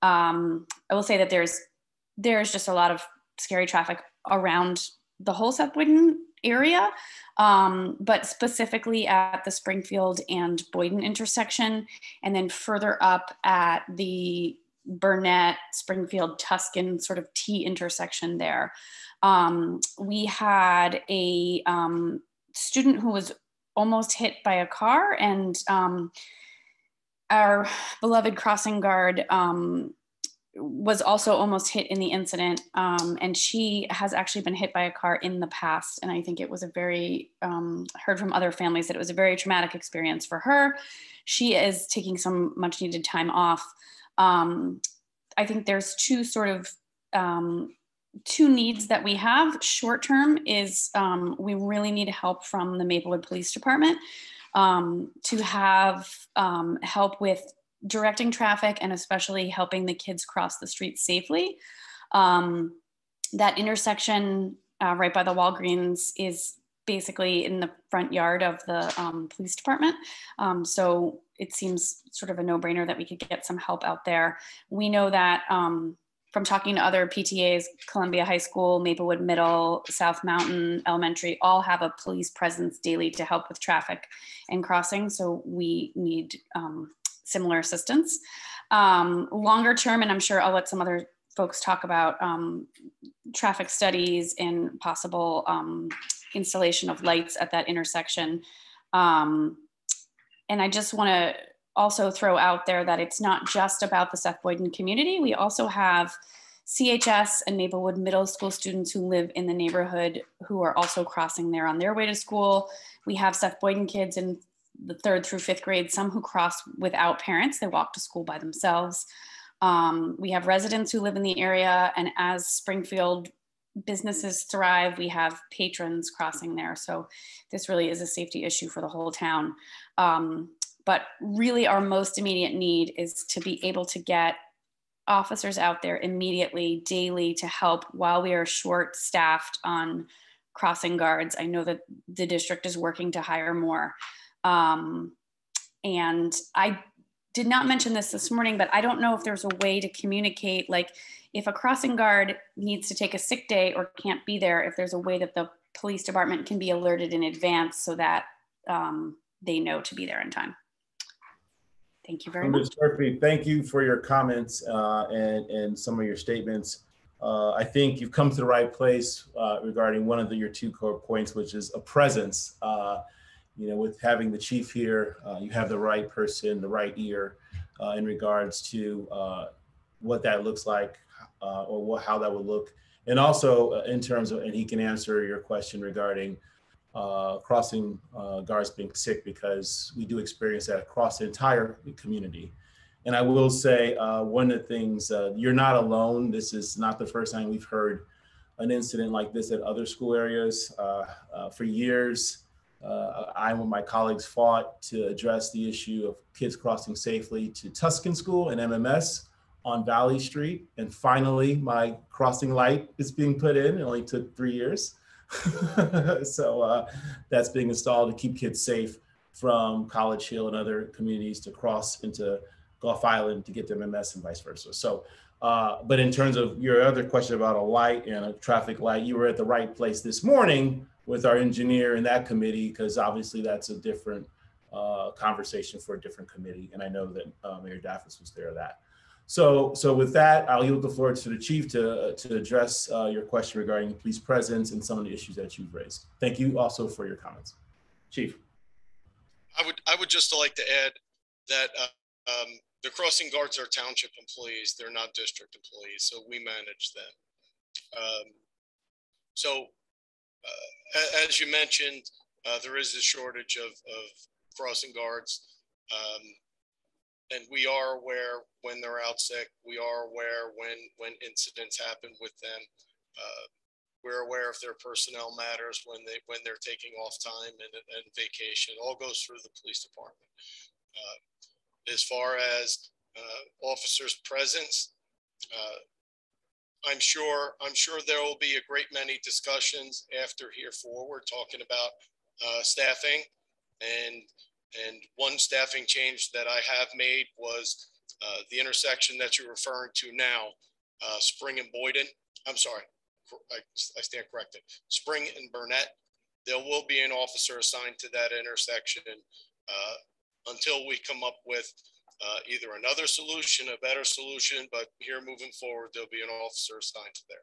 I will say that there's just a lot of scary traffic around the whole Seth Boyden area, but specifically at the Springfield and Boyden intersection, and then further up at the Burnett, Springfield, Tuscan sort of T intersection there. We had a student who was almost hit by a car, and our beloved crossing guard was also almost hit in the incident, and she has actually been hit by a car in the past, and I think it was a very, heard from other families that it was a very traumatic experience for her. She is taking some much needed time off. I think there's 2 sort of, 2 needs that we have. Short term is we really need help from the Maplewood Police Department to have help with directing traffic and especially helping the kids cross the street safely. That intersection right by the Walgreens is basically in the front yard of the police department. So it seems sort of a no-brainer that we could get some help out there. We know that from talking to other PTAs, Columbia High School, Maplewood Middle, South Mountain Elementary, all have a police presence daily to help with traffic and crossing. So we need similar assistance. Longer term, and I'm sure I'll let some other folks talk about traffic studies and possible installation of lights at that intersection. And I just want to also throw out there that it's not just about the Seth Boyden community. We also have CHS and Maplewood Middle School students who live in the neighborhood who are also crossing there on their way to school. We have Seth Boyden kids in the 3rd through 5th grade, some who cross without parents. They walk to school by themselves. We have residents who live in the area, and as Springfield businesses thrive, we have patrons crossing there. So this really is a safety issue for the whole town. But really our most immediate need is to be able to get officers out there immediately, daily, to help while we are short-staffed on crossing guards. I know that the district is working to hire more. And I did not mention this morning, but I don't know if there's a way to communicate, like if a crossing guard needs to take a sick day or can't be there, if there's a way that the police department can be alerted in advance so that they know to be there in time. Thank you very much. Ms. Murphy, thank you for your comments and some of your statements. I think you've come to the right place regarding one of your 2 core points, which is a presence. You know, with having the chief here, you have the right person, the right ear in regards to what that looks like or how that would look. And also in terms of, and he can answer your question regarding crossing guards being sick, because we do experience that across the entire community. And I will say one of the things, you're not alone. This is not the first time we've heard an incident like this at other school areas. For years, I and my colleagues fought to address the issue of kids crossing safely to Tuscan School and MMS on Valley Street. And finally, my crossing light is being put in. It only took 3 years. So that's being installed to keep kids safe from College Hill and other communities to cross into Gulf Island to get to MMS and vice versa. So, but in terms of your other question about a light and a traffic light, you were at the right place this morning with our engineer in that committee, because obviously that's a different conversation for a different committee. And I know that Mayor Daffis was there that. So with that, I'll yield the floor to the chief to address your question regarding police presence and some of the issues that you've raised. Thank you also for your comments. Chief. I would just like to add that the crossing guards are township employees. They're not district employees, so we manage them. As you mentioned, there is a shortage of crossing guards. And we are aware when they're out sick. We are aware when incidents happen with them. We're aware if their personnel matters when they're taking off time and vacation. It all goes through the police department. As far as officers' presence, I'm sure there will be a great many discussions after here forward talking about staffing, and one staffing change that I have made was the intersection that you're referring to now, Spring and Boyden. I'm sorry, I stand corrected. Spring and Burnett. There will be an officer assigned to that intersection until we come up with either another solution, a better solution, but here moving forward, there'll be an officer assigned to there.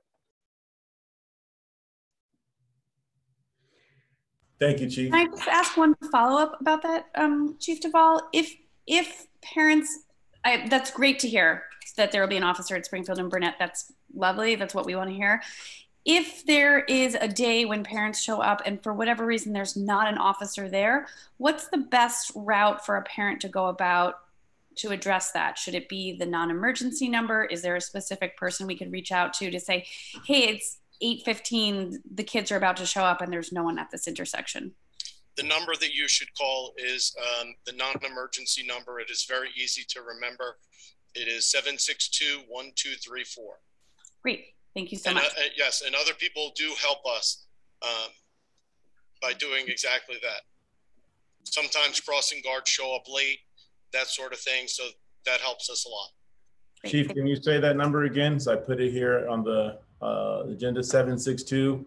Thank you, Chief. Can I just ask one follow-up about that, Chief Duvall? If parents, that's great to hear that there will be an officer at Springfield and Burnett. That's lovely. That's what we want to hear. If there is a day when parents show up and for whatever reason there's not an officer there, what's the best route for a parent to go about to address that? Should it be the non-emergency number? Is there a specific person we could reach out to say, hey, it's 8:15, the kids are about to show up and there's no one at this intersection? The number that you should call is the non-emergency number. It is very easy to remember. It is 762-1234. Great, thank you so much. Yes, and other people do help us by doing exactly that. Sometimes crossing guards show up late, that sort of thing, so that helps us a lot. Great. Chief, can you say that number again? So I put it here on the agenda, 762-1234.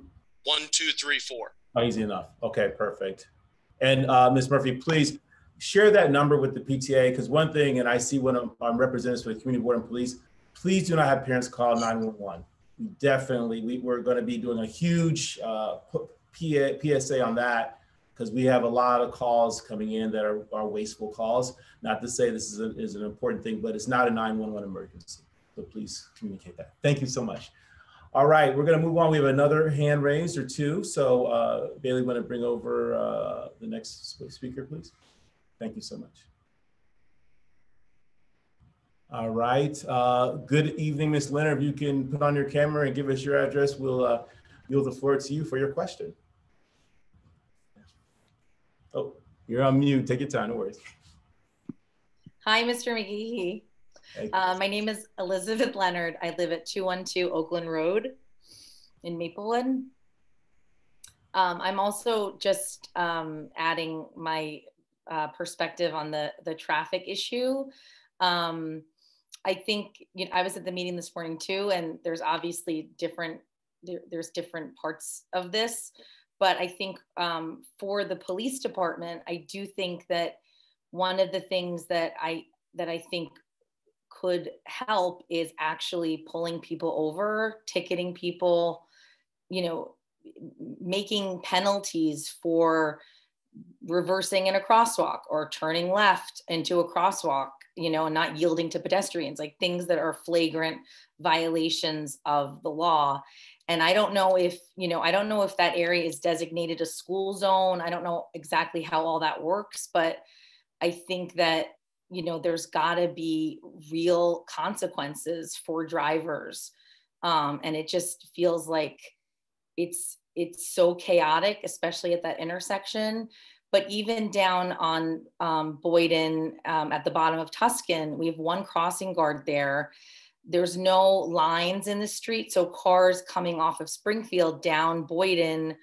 Oh, easy enough. Okay, perfect. And Ms. Murphy, please share that number with the PTA, because one thing, and I see when I'm representatives for the Community Board and Police, please do not have parents call 911. We're going to be doing a huge PSA on that, because we have a lot of calls coming in that are wasteful calls. Not to say this is an important thing, but it's not a 911 emergency. So please communicate that. Thank you so much. All right, we're going to move on. We have another hand raised or two. So Bailey, want to bring over the next speaker, please? Thank you so much. All right. Good evening, Ms. Leonard. If you can put on your camera and give us your address, we'll yield the floor to you for your question. Oh, you're on mute. Take your time. No worries. Hi, Mr. McGehee. My name is Elizabeth Leonard. I live at 212 Oakland Road in Maplewood. I'm also just adding my perspective on the traffic issue. I think, you know, I was at the meeting this morning too, and there's obviously there's different parts of this, but I think for the police department, I do think that one of the things that I think could help is actually pulling people over, ticketing people, you know, making penalties for reversing in a crosswalk or turning left into a crosswalk, you know, and not yielding to pedestrians, like things that are flagrant violations of the law. And I don't know if, you know, I don't know if that area is designated a school zone. I don't know exactly how all that works, but I think that, you know, there's gotta be real consequences for drivers. And it just feels like it's so chaotic, especially at that intersection. But even down on Boyden at the bottom of Tuscan, we have one crossing guard there. There's no lines in the street. So cars coming off of Springfield down Boyden,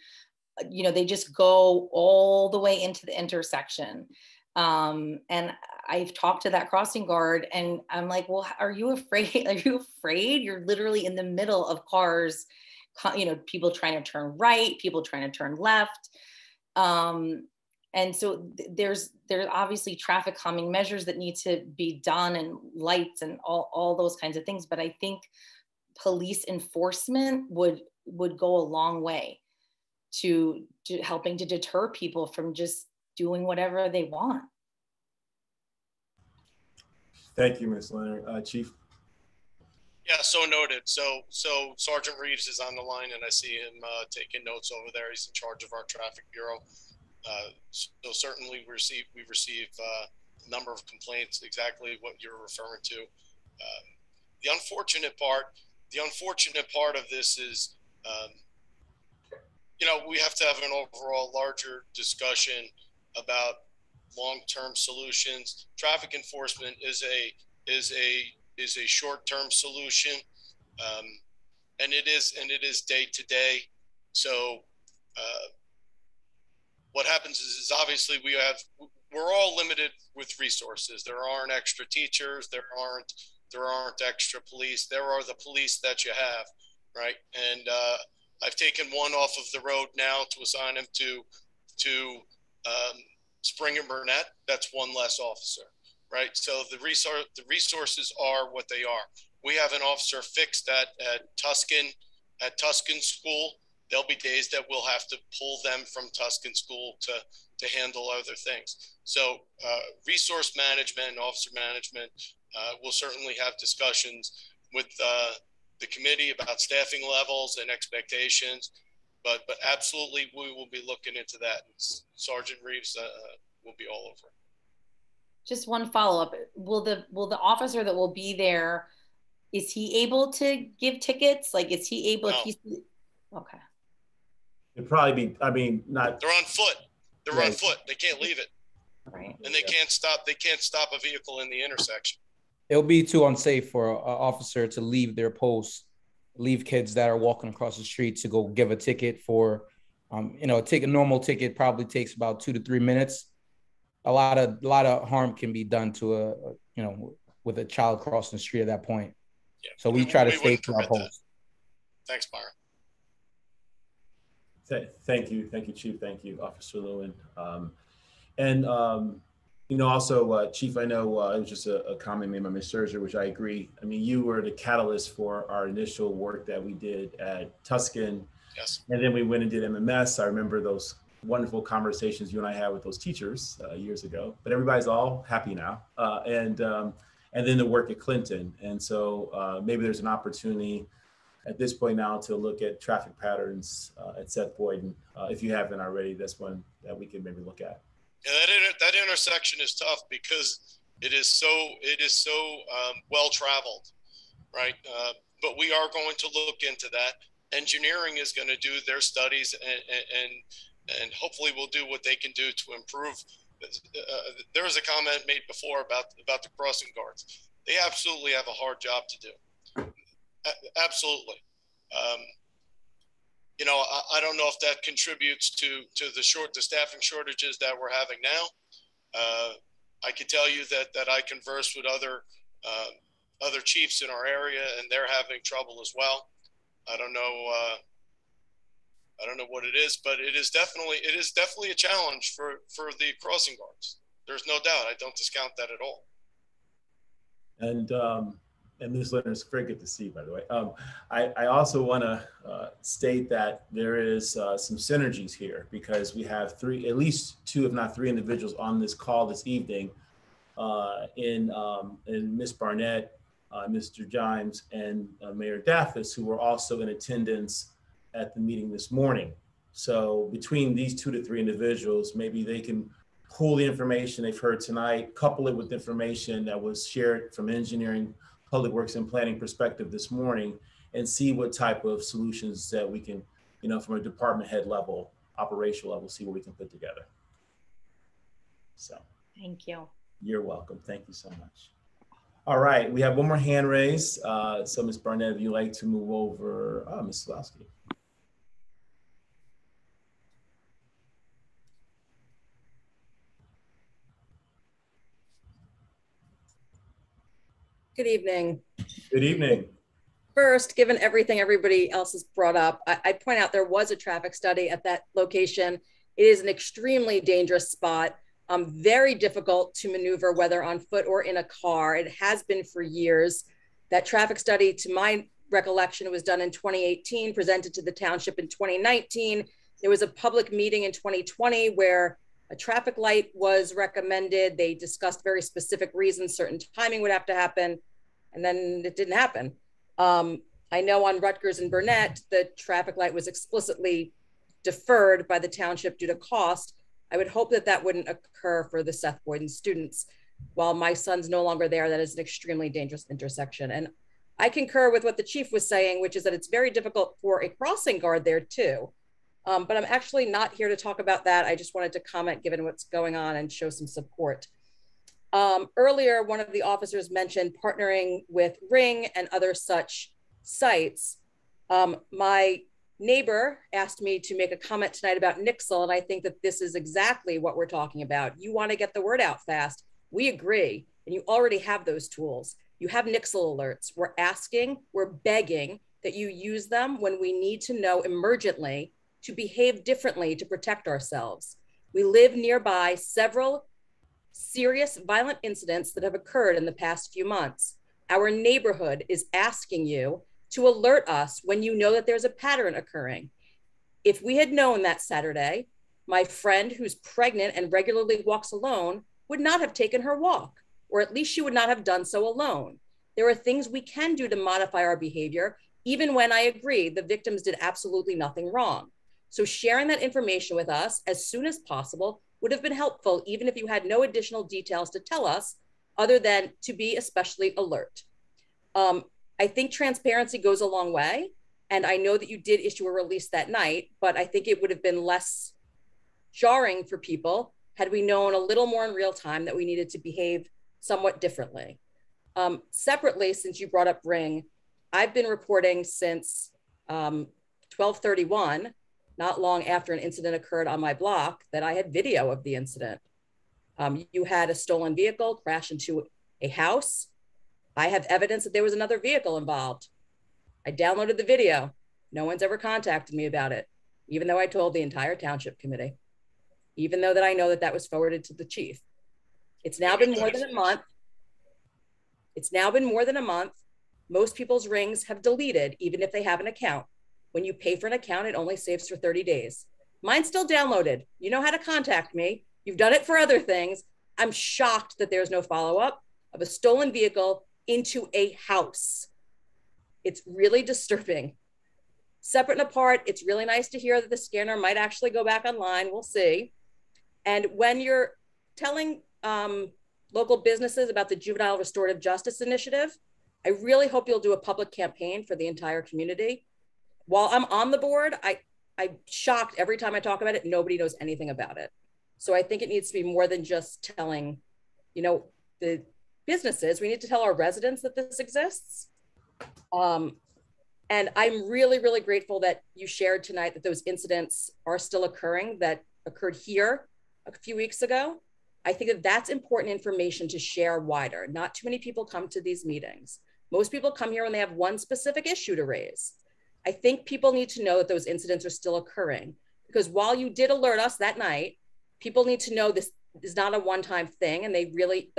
you know, they just go all the way into the intersection. And I've talked to that crossing guard and I'm like, well, are you afraid? Are you afraid? You're literally in the middle of cars, you know, people trying to turn right, people trying to turn left. And so there's obviously traffic calming measures that need to be done and lights and all those kinds of things. But I think police enforcement would go a long way to helping to deter people from just doing whatever they want. Thank you, Ms. Leonard. Chief? Yeah, so noted. So Sergeant Reeves is on the line and I see him taking notes over there. He's in charge of our traffic bureau. So certainly we receive a number of complaints, exactly what you're referring to. The unfortunate part of this is, you know, we have to have an overall larger discussion about long-term solutions. Traffic enforcement is a short-term solution, and it is day to day. So what happens is obviously we're all limited with resources. There aren't extra teachers. There aren't extra police. There are the police that you have, right? And I've taken one off of the road now to assign him to Spring and Burnett. That's one less officer, right? So the resources are what they are. We have an officer fixed at Tuscan School. There'll be days that we'll have to pull them from Tuscan School to handle other things. So resource management and officer management, we'll certainly have discussions with the committee about staffing levels and expectations, but absolutely we will be looking into that. Sergeant Reeves will be all over. Just one follow-up. Will the officer that will be there, is he able to give tickets? Like, is he able? No. Okay. It'd probably be, I mean, not. They're on foot. They're on foot. They can't leave it. Right. And they can't stop. They can't stop a vehicle in the intersection. It'll be too unsafe for an officer to leave their post, leave kids that are walking across the street to go give a ticket for, you know, a normal ticket probably takes about 2 to 3 minutes. A lot of harm can be done to you know, with a child crossing the street at that point. Yeah. So we try to stay to our post. Thanks, Byron. Thank you, Chief. Thank you, Officer Lewin. You know, also, Chief, I know it was just a comment made by Ms. Serger, which I agree. I mean, you were the catalyst for our initial work that we did at Tuscan Yes. And then we went and did MMS. I remember those wonderful conversations you and I had with those teachers years ago, but everybody's all happy now. And then the work at Clinton. And so maybe there's an opportunity at this point now to look at traffic patterns at Seth Boyden. If you haven't already, that's one that we can maybe look at. Yeah, that intersection is tough because it is so well traveled, right? But we are going to look into that. Engineering is going to do their studies and hopefully will do what they can do to improve. There was a comment made before about the crossing guards. They absolutely have a hard job to do. Absolutely. You know, I don't know if that contributes to the staffing shortages that we're having now. I can tell you that I converse with other chiefs in our area, and they're having trouble as well. I don't know what it is, but it is definitely a challenge for the crossing guards. There's no doubt. I don't discount that at all. And Ms. Leonard, it's very good to see you, by the way. I also want to state that there is some synergies here because we have at least two, if not three individuals on this call this evening in Ms. Barnett, Mr. Jimes, and Mayor Daffis, who were also in attendance at the meeting this morning. So between these 2 to 3 individuals, maybe they can pull the information they've heard tonight, couple it with information that was shared from engineering, public works and planning perspective this morning, and see what type of solutions that we can, you know, from a department head level, operational level, see what we can put together. So. Thank you. You're welcome. Thank you so much. All right, we have one more hand raised. So Ms. Barnett, if you'd like to move over, Ms. Slowski. Good evening. Good evening. First, given everything everybody else has brought up, I point out there was a traffic study at that location. It is an extremely dangerous spot, very difficult to maneuver, whether on foot or in a car. It has been for years. That traffic study, to my recollection, was done in 2018, presented to the township in 2019. There was a public meeting in 2020 where a traffic light was recommended. They discussed very specific reasons, certain timing would have to happen, and then it didn't happen. I know on Rutgers and Burnett, the traffic light was explicitly deferred by the township due to cost. I would hope that that wouldn't occur for the Seth Boyden students. While my son's no longer there, that is an extremely dangerous intersection. And I concur with what the chief was saying, which is that it's very difficult for a crossing guard there too. But I'm actually not here to talk about that. I just wanted to comment given what's going on and show some support. Earlier, one of the officers mentioned partnering with Ring and other such sites. My neighbor asked me to make a comment tonight about Nixle, and I think that this is exactly what we're talking about. You want to get the word out fast. We agree, and you already have those tools. You have Nixle alerts. We're asking, we're begging that you use them when we need to know emergently to behave differently to protect ourselves. We live nearby several serious violent incidents that have occurred in the past few months. Our neighborhood is asking you to alert us when you know that there's a pattern occurring. If we had known that Saturday, my friend who's pregnant and regularly walks alone would not have taken her walk, or at least she would not have done so alone. There are things we can do to modify our behavior, even when I agree the victims did absolutely nothing wrong. So sharing that information with us as soon as possible would have been helpful, even if you had no additional details to tell us other than to be especially alert. I think transparency goes a long way. And I know that you did issue a release that night, but I think it would have been less jarring for people had we known a little more in real time that we needed to behave somewhat differently. Separately, since you brought up Ring, I've been reporting since 12/31, not long after an incident occurred on my block, that I had video of the incident. You had a stolen vehicle crash into a house. I have evidence that there was another vehicle involved. I downloaded the video. No one's ever contacted me about it, even though I told the entire township committee, even though that I know that that was forwarded to the chief. It's now been more than a month. It's now been more than a month. Most people's Rings have deleted, even if they have an account. When you pay for an account, it only saves for 30 days. Mine's still downloaded. You know how to contact me. You've done it for other things. I'm shocked that there's no follow-up of a stolen vehicle into a house. It's really disturbing. Separate and apart, it's really nice to hear that the scanner might actually go back online. We'll see. And when you're telling local businesses about the Juvenile Restorative Justice Initiative, I really hope you'll do a public campaign for the entire community. While I'm on the board, I'm shocked every time I talk about it, nobody knows anything about it. So I think it needs to be more than just telling, you know, the businesses. We need to tell our residents that this exists. And I'm really, really grateful that you shared tonight that those incidents are still occurring that occurred here a few weeks ago. I think that that's important information to share wider. Not too many people come to these meetings. Most people come here when they have one specific issue to raise. I think people need to know that those incidents are still occurring, because while you did alert us that night, people need to know this is not a one-time thing. And they really,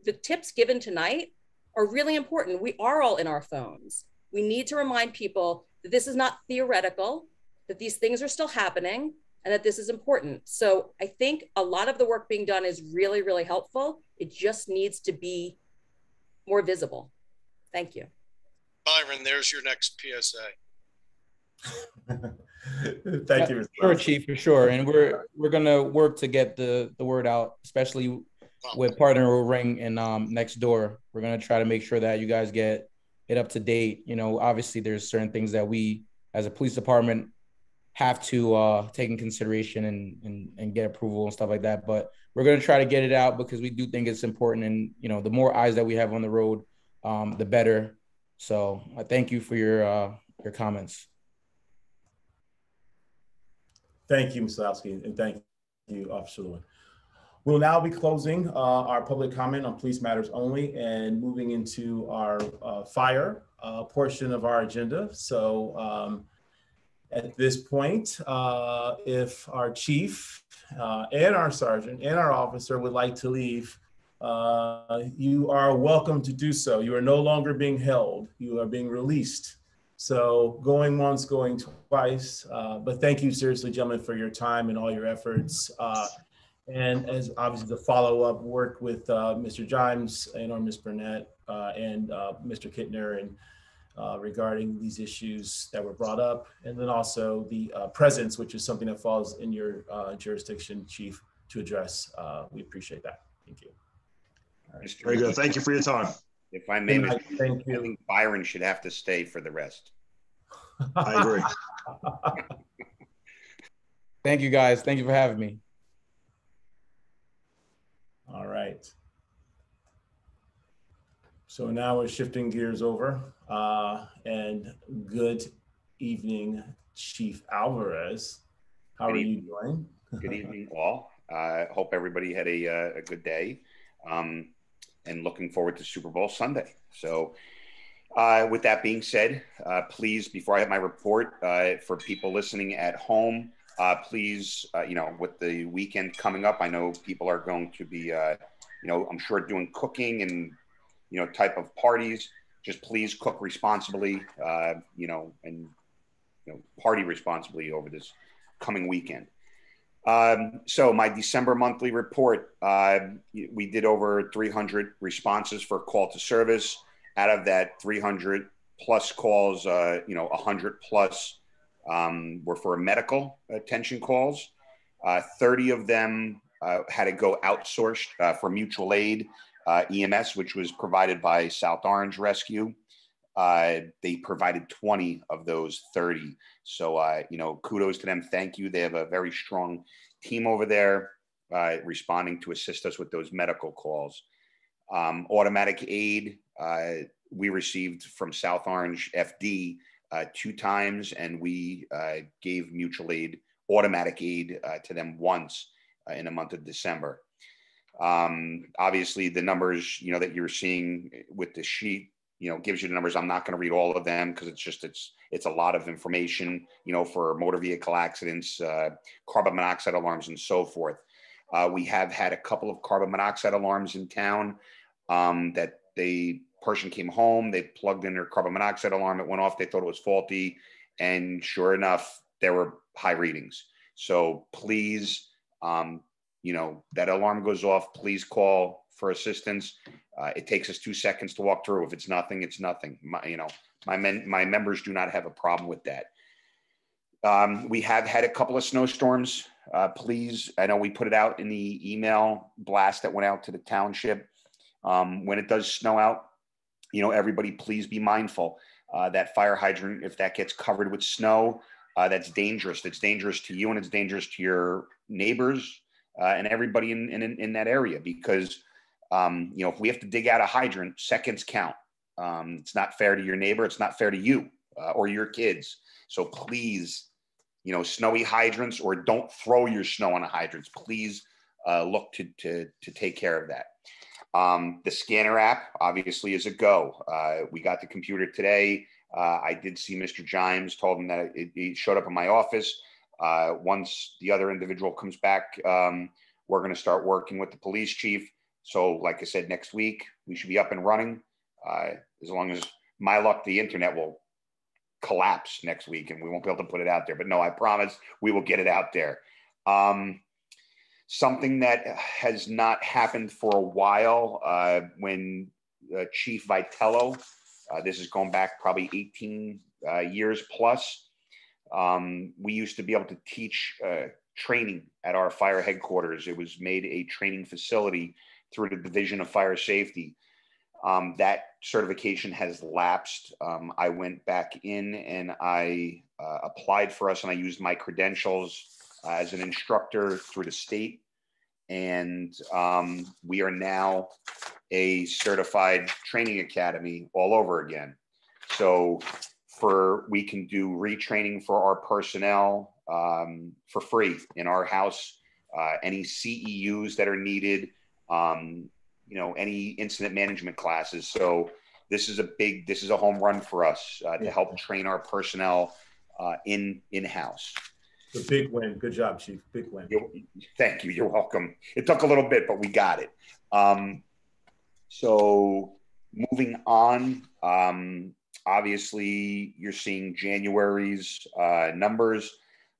the tips given tonight are really important. We are all in our phones. We need to remind people that this is not theoretical, that these things are still happening, and that this is important. So I think a lot of the work being done is really, really helpful. It just needs to be more visible. Thank you. Byron, there's your next PSA. Thank you. Sure, Chief, for sure. And we're gonna work to get the word out, especially with partnering with Ring and Nextdoor. We're gonna try to make sure that you guys get it up to date. You know, obviously there's certain things that we as a police department have to take in consideration and get approval and stuff like that. But we're gonna try to get it out because we do think it's important. And you know, the more eyes that we have on the road, the better. So I thank you for your comments. Thank you, Mr. Lasky, and thank you, Officer Lewin. We'll now be closing our public comment on police matters only and moving into our fire portion of our agenda. So at this point, if our chief and our sergeant and our officer would like to leave, you are welcome to do so. You are no longer being held. You are being released. So going once, going twice, but thank you seriously, gentlemen, for your time and all your efforts. And as obviously the follow-up work with Mr. Jimes and or Ms. Burnett and Mr. Kittner and regarding these issues that were brought up. And then also the presence, which is something that falls in your jurisdiction, Chief, to address. We appreciate that. Thank you. Right. Very good. Thank you for your time. If I may, thank you. I think Byron should have to stay for the rest. I agree. Thank you, guys. Thank you for having me. All right. So now we're shifting gears over and good evening, Chief Alvarez. How are you doing? Good evening, all. Hope everybody had a good day. And looking forward to Super Bowl Sunday. So with that being said, please, before I have my report, for people listening at home, please, you know, with the weekend coming up, I know people are going to be, you know, I'm sure doing cooking and, you know, type of parties. Just please cook responsibly, you know, and, you know, party responsibly over this coming weekend. So my December monthly report, we did over 300 responses for call to service. Out of that 300 plus calls, you know, 100 plus were for medical attention calls. 30 of them had to go outsourced for mutual aid, EMS, which was provided by South Orange Rescue. They provided 20 of those 30. So, you know, kudos to them. Thank you. They have a very strong team over there responding to assist us with those medical calls. Automatic aid, we received from South Orange FD 2 times, and we gave mutual aid, automatic aid to them once in the month of December. Obviously, the numbers, you know, that you're seeing with the sheet, you know, gives you the numbers. I'm not going to read all of them because it's a lot of information, you know, for motor vehicle accidents, carbon monoxide alarms, and so forth. We have had a couple of carbon monoxide alarms in town that the person came home, they plugged in their carbon monoxide alarm, it went off, they thought it was faulty, and sure enough, there were high readings. So please, you know, that alarm goes off, please call for assistance. It takes us 2 seconds to walk through. If it's nothing, it's nothing. My members do not have a problem with that. We have had a couple of snowstorms. Please, I know we put it out in the email blast that went out to the township. When it does snow out, you know, everybody please be mindful. That fire hydrant, if that gets covered with snow, that's dangerous. It's dangerous to you and it's dangerous to your neighbors and everybody in that area, because, you know, if we have to dig out a hydrant, seconds count. It's not fair to your neighbor. It's not fair to you or your kids. So please, you know, snowy hydrants, or don't throw your snow on the hydrants. Please look to take care of that. The scanner app obviously is a go. We got the computer today. I did see Mr. Jimes, told him that it showed up in my office. Once the other individual comes back, we're going to start working with the police chief. So like I said, next week, we should be up and running. As long as, my luck, the internet will collapse next week and we won't be able to put it out there. But no, I promise we will get it out there. Something that has not happened for a while, when Chief Vitello, this is going back probably 18 years plus, we used to be able to teach training at our fire headquarters. It was made a training facility through the Division of Fire Safety. That certification has lapsed. I went back in and I applied for us, and I used my credentials as an instructor through the state. And we are now a certified training academy all over again. So we can do retraining for our personnel for free in our house, any CEUs that are needed, you know, any incident management classes. So this is a home run for us to help train our personnel in-house. It's a big win. Good job, Chief. Big win. Thank you. You're welcome. It took a little bit, but we got it. So moving on, obviously you're seeing January's numbers.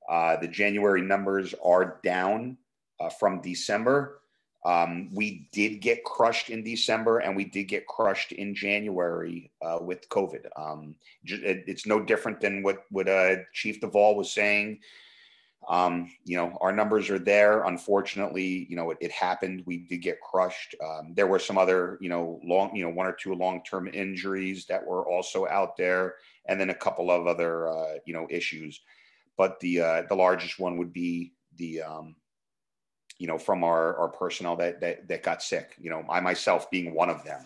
The January numbers are down from December. We did get crushed in December, and we did get crushed in January with COVID. It's no different than what Chief Duvall was saying. You know, our numbers are there. Unfortunately, you know, it happened. We did get crushed. There were some other, you know, one or two long-term injuries that were also out there, and then a couple of other, you know, issues. But the largest one would be the, you know, from our personnel that got sick. You know, I myself being one of them.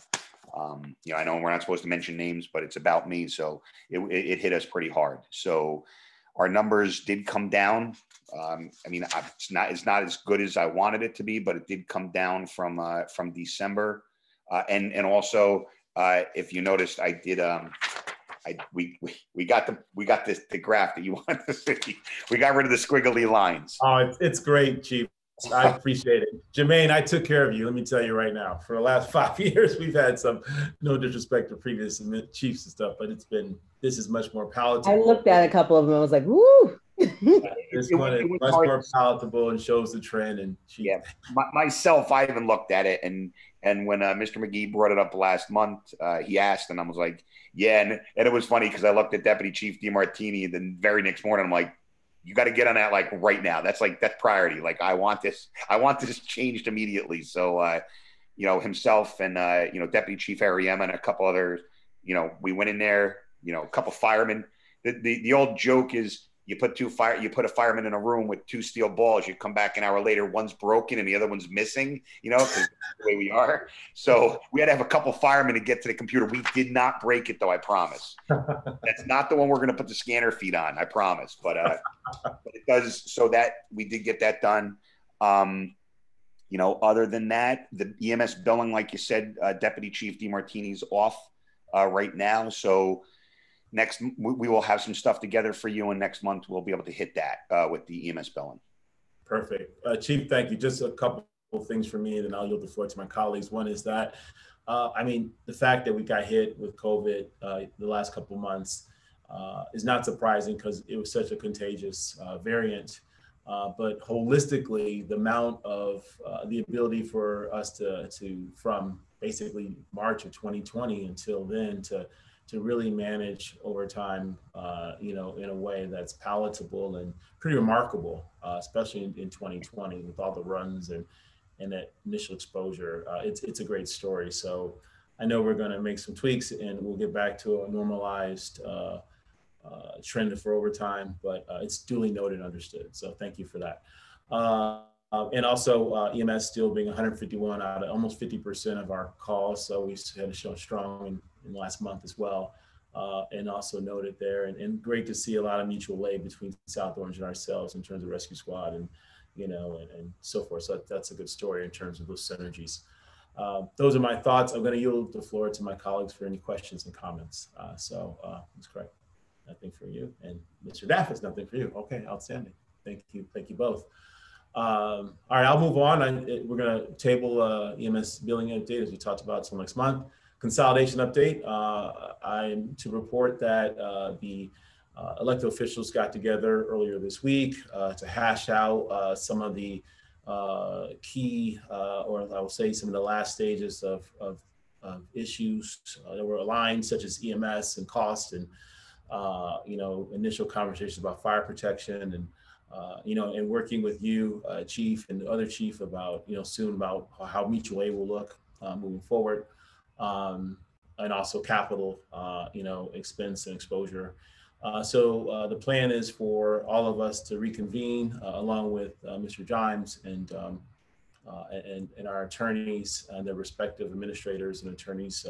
You know, I know we're not supposed to mention names, but it's about me, so it hit us pretty hard. So our numbers did come down. I mean, it's not as good as I wanted it to be, but it did come down from December. And also, if you noticed, I did. We got the graph that you wanted to see. We got rid of the squiggly lines. Oh, it's great, Chief. I appreciate it. Jermaine, I took care of you. Let me tell you right now. For the last 5 years, we've had some, no disrespect to previous chiefs and stuff, but this is much more palatable. I looked at a couple of them. I was like, woo. This one is much more palatable and shows the trend. And yeah, myself, I even looked at it, and when Mr. McGee brought it up last month, he asked, and I was like, yeah, and it was funny because I looked at Deputy Chief DeMartini, and the very next morning, I'm like, you got to get on that like right now. That's priority. Like I want this changed immediately. So, you know, himself and, you know, Deputy Chief Ariema and a couple others, you know, we went in there, you know, a couple firemen. The old joke is you put a fireman in a room with 2 steel balls. You come back an hour later, one's broken and the other one's missing, you know, because the way we are. So we had to have a couple firemen to get to the computer. We did not break it though, I promise. That's not the one we're going to put the scanner feet on, I promise. But it does, so that we did get that done. You know, other than that, the EMS billing, like you said, Deputy Chief DeMartini's off right now. So we will have some stuff together for you, and next month we'll be able to hit that with the EMS billing. Perfect. Chief, thank you. Just a couple of things for me, and then I'll yield the floor to my colleagues. One is that, I mean, the fact that we got hit with COVID the last couple of months, is not surprising because it was such a contagious variant. But holistically, the amount of the ability for us to from basically March of 2020 until then to really manage over time, you know, in a way that's palatable and pretty remarkable, especially in 2020 with all the runs and that initial exposure. It's a great story. So I know we're going to make some tweaks and we'll get back to a normalized trend for overtime, but it's duly noted and understood. So thank you for that. And also EMS still being 151 out of almost 50% of our calls. So we had to show strong in the last month as well. And also noted there, and great to see a lot of mutual aid between South Orange and ourselves in terms of rescue squad and, you know, and so forth. So that's a good story in terms of those synergies. Those are my thoughts. I'm going to yield the floor to my colleagues for any questions and comments. That's correct. Nothing for you. And Mr. Daffis, nothing for you. Okay, outstanding. Thank you both. All right, I'll move on. We're going to table EMS billing update as we talked about until next month. Consolidation update. I'm to report that the elected officials got together earlier this week to hash out some of the key, or I will say some of the last stages of issues that were aligned, such as EMS and cost and you know, initial conversations about fire protection and you know, and working with you, Chief, and the other Chief about, you know, soon about how mutual aid will look moving forward, and also capital, you know, expense and exposure. So the plan is for all of us to reconvene along with Mr. Jimes and our attorneys and their respective administrators and attorneys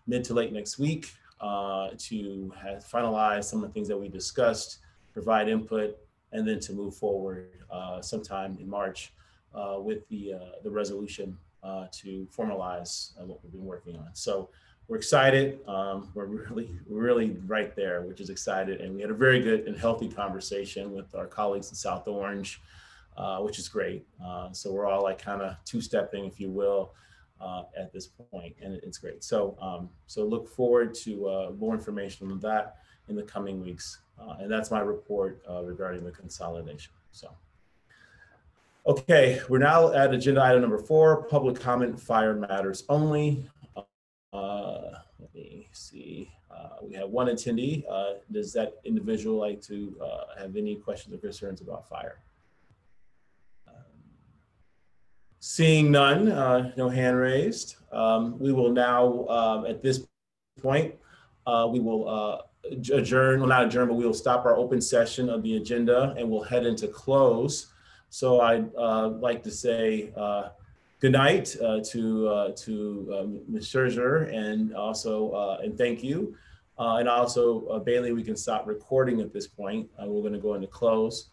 mid to late next week to have finalized some of the things that we discussed, provide input, and then to move forward sometime in March with the resolution to formalize what we've been working on. So we're excited. We're really right there, which is excited. And we had a very good and healthy conversation with our colleagues in South Orange, which is great. So we're all like kind of two-stepping, if you will, at this point, and it's great. So so look forward to more information on that in the coming weeks. And that's my report regarding the consolidation. So, okay, we're now at agenda item number 4, public comment, fire matters only. Let me see. We have one attendee. Does that individual like to have any questions or concerns about fire? Seeing none, no hand raised. We will now, at this point, we will adjourn, well not adjourn, but we will stop our open session of the agenda and we'll head into close. So I'd like to say good night to Ms. Scherzer and also, and thank you. And also, Bailey, we can stop recording at this point. We're gonna go into close.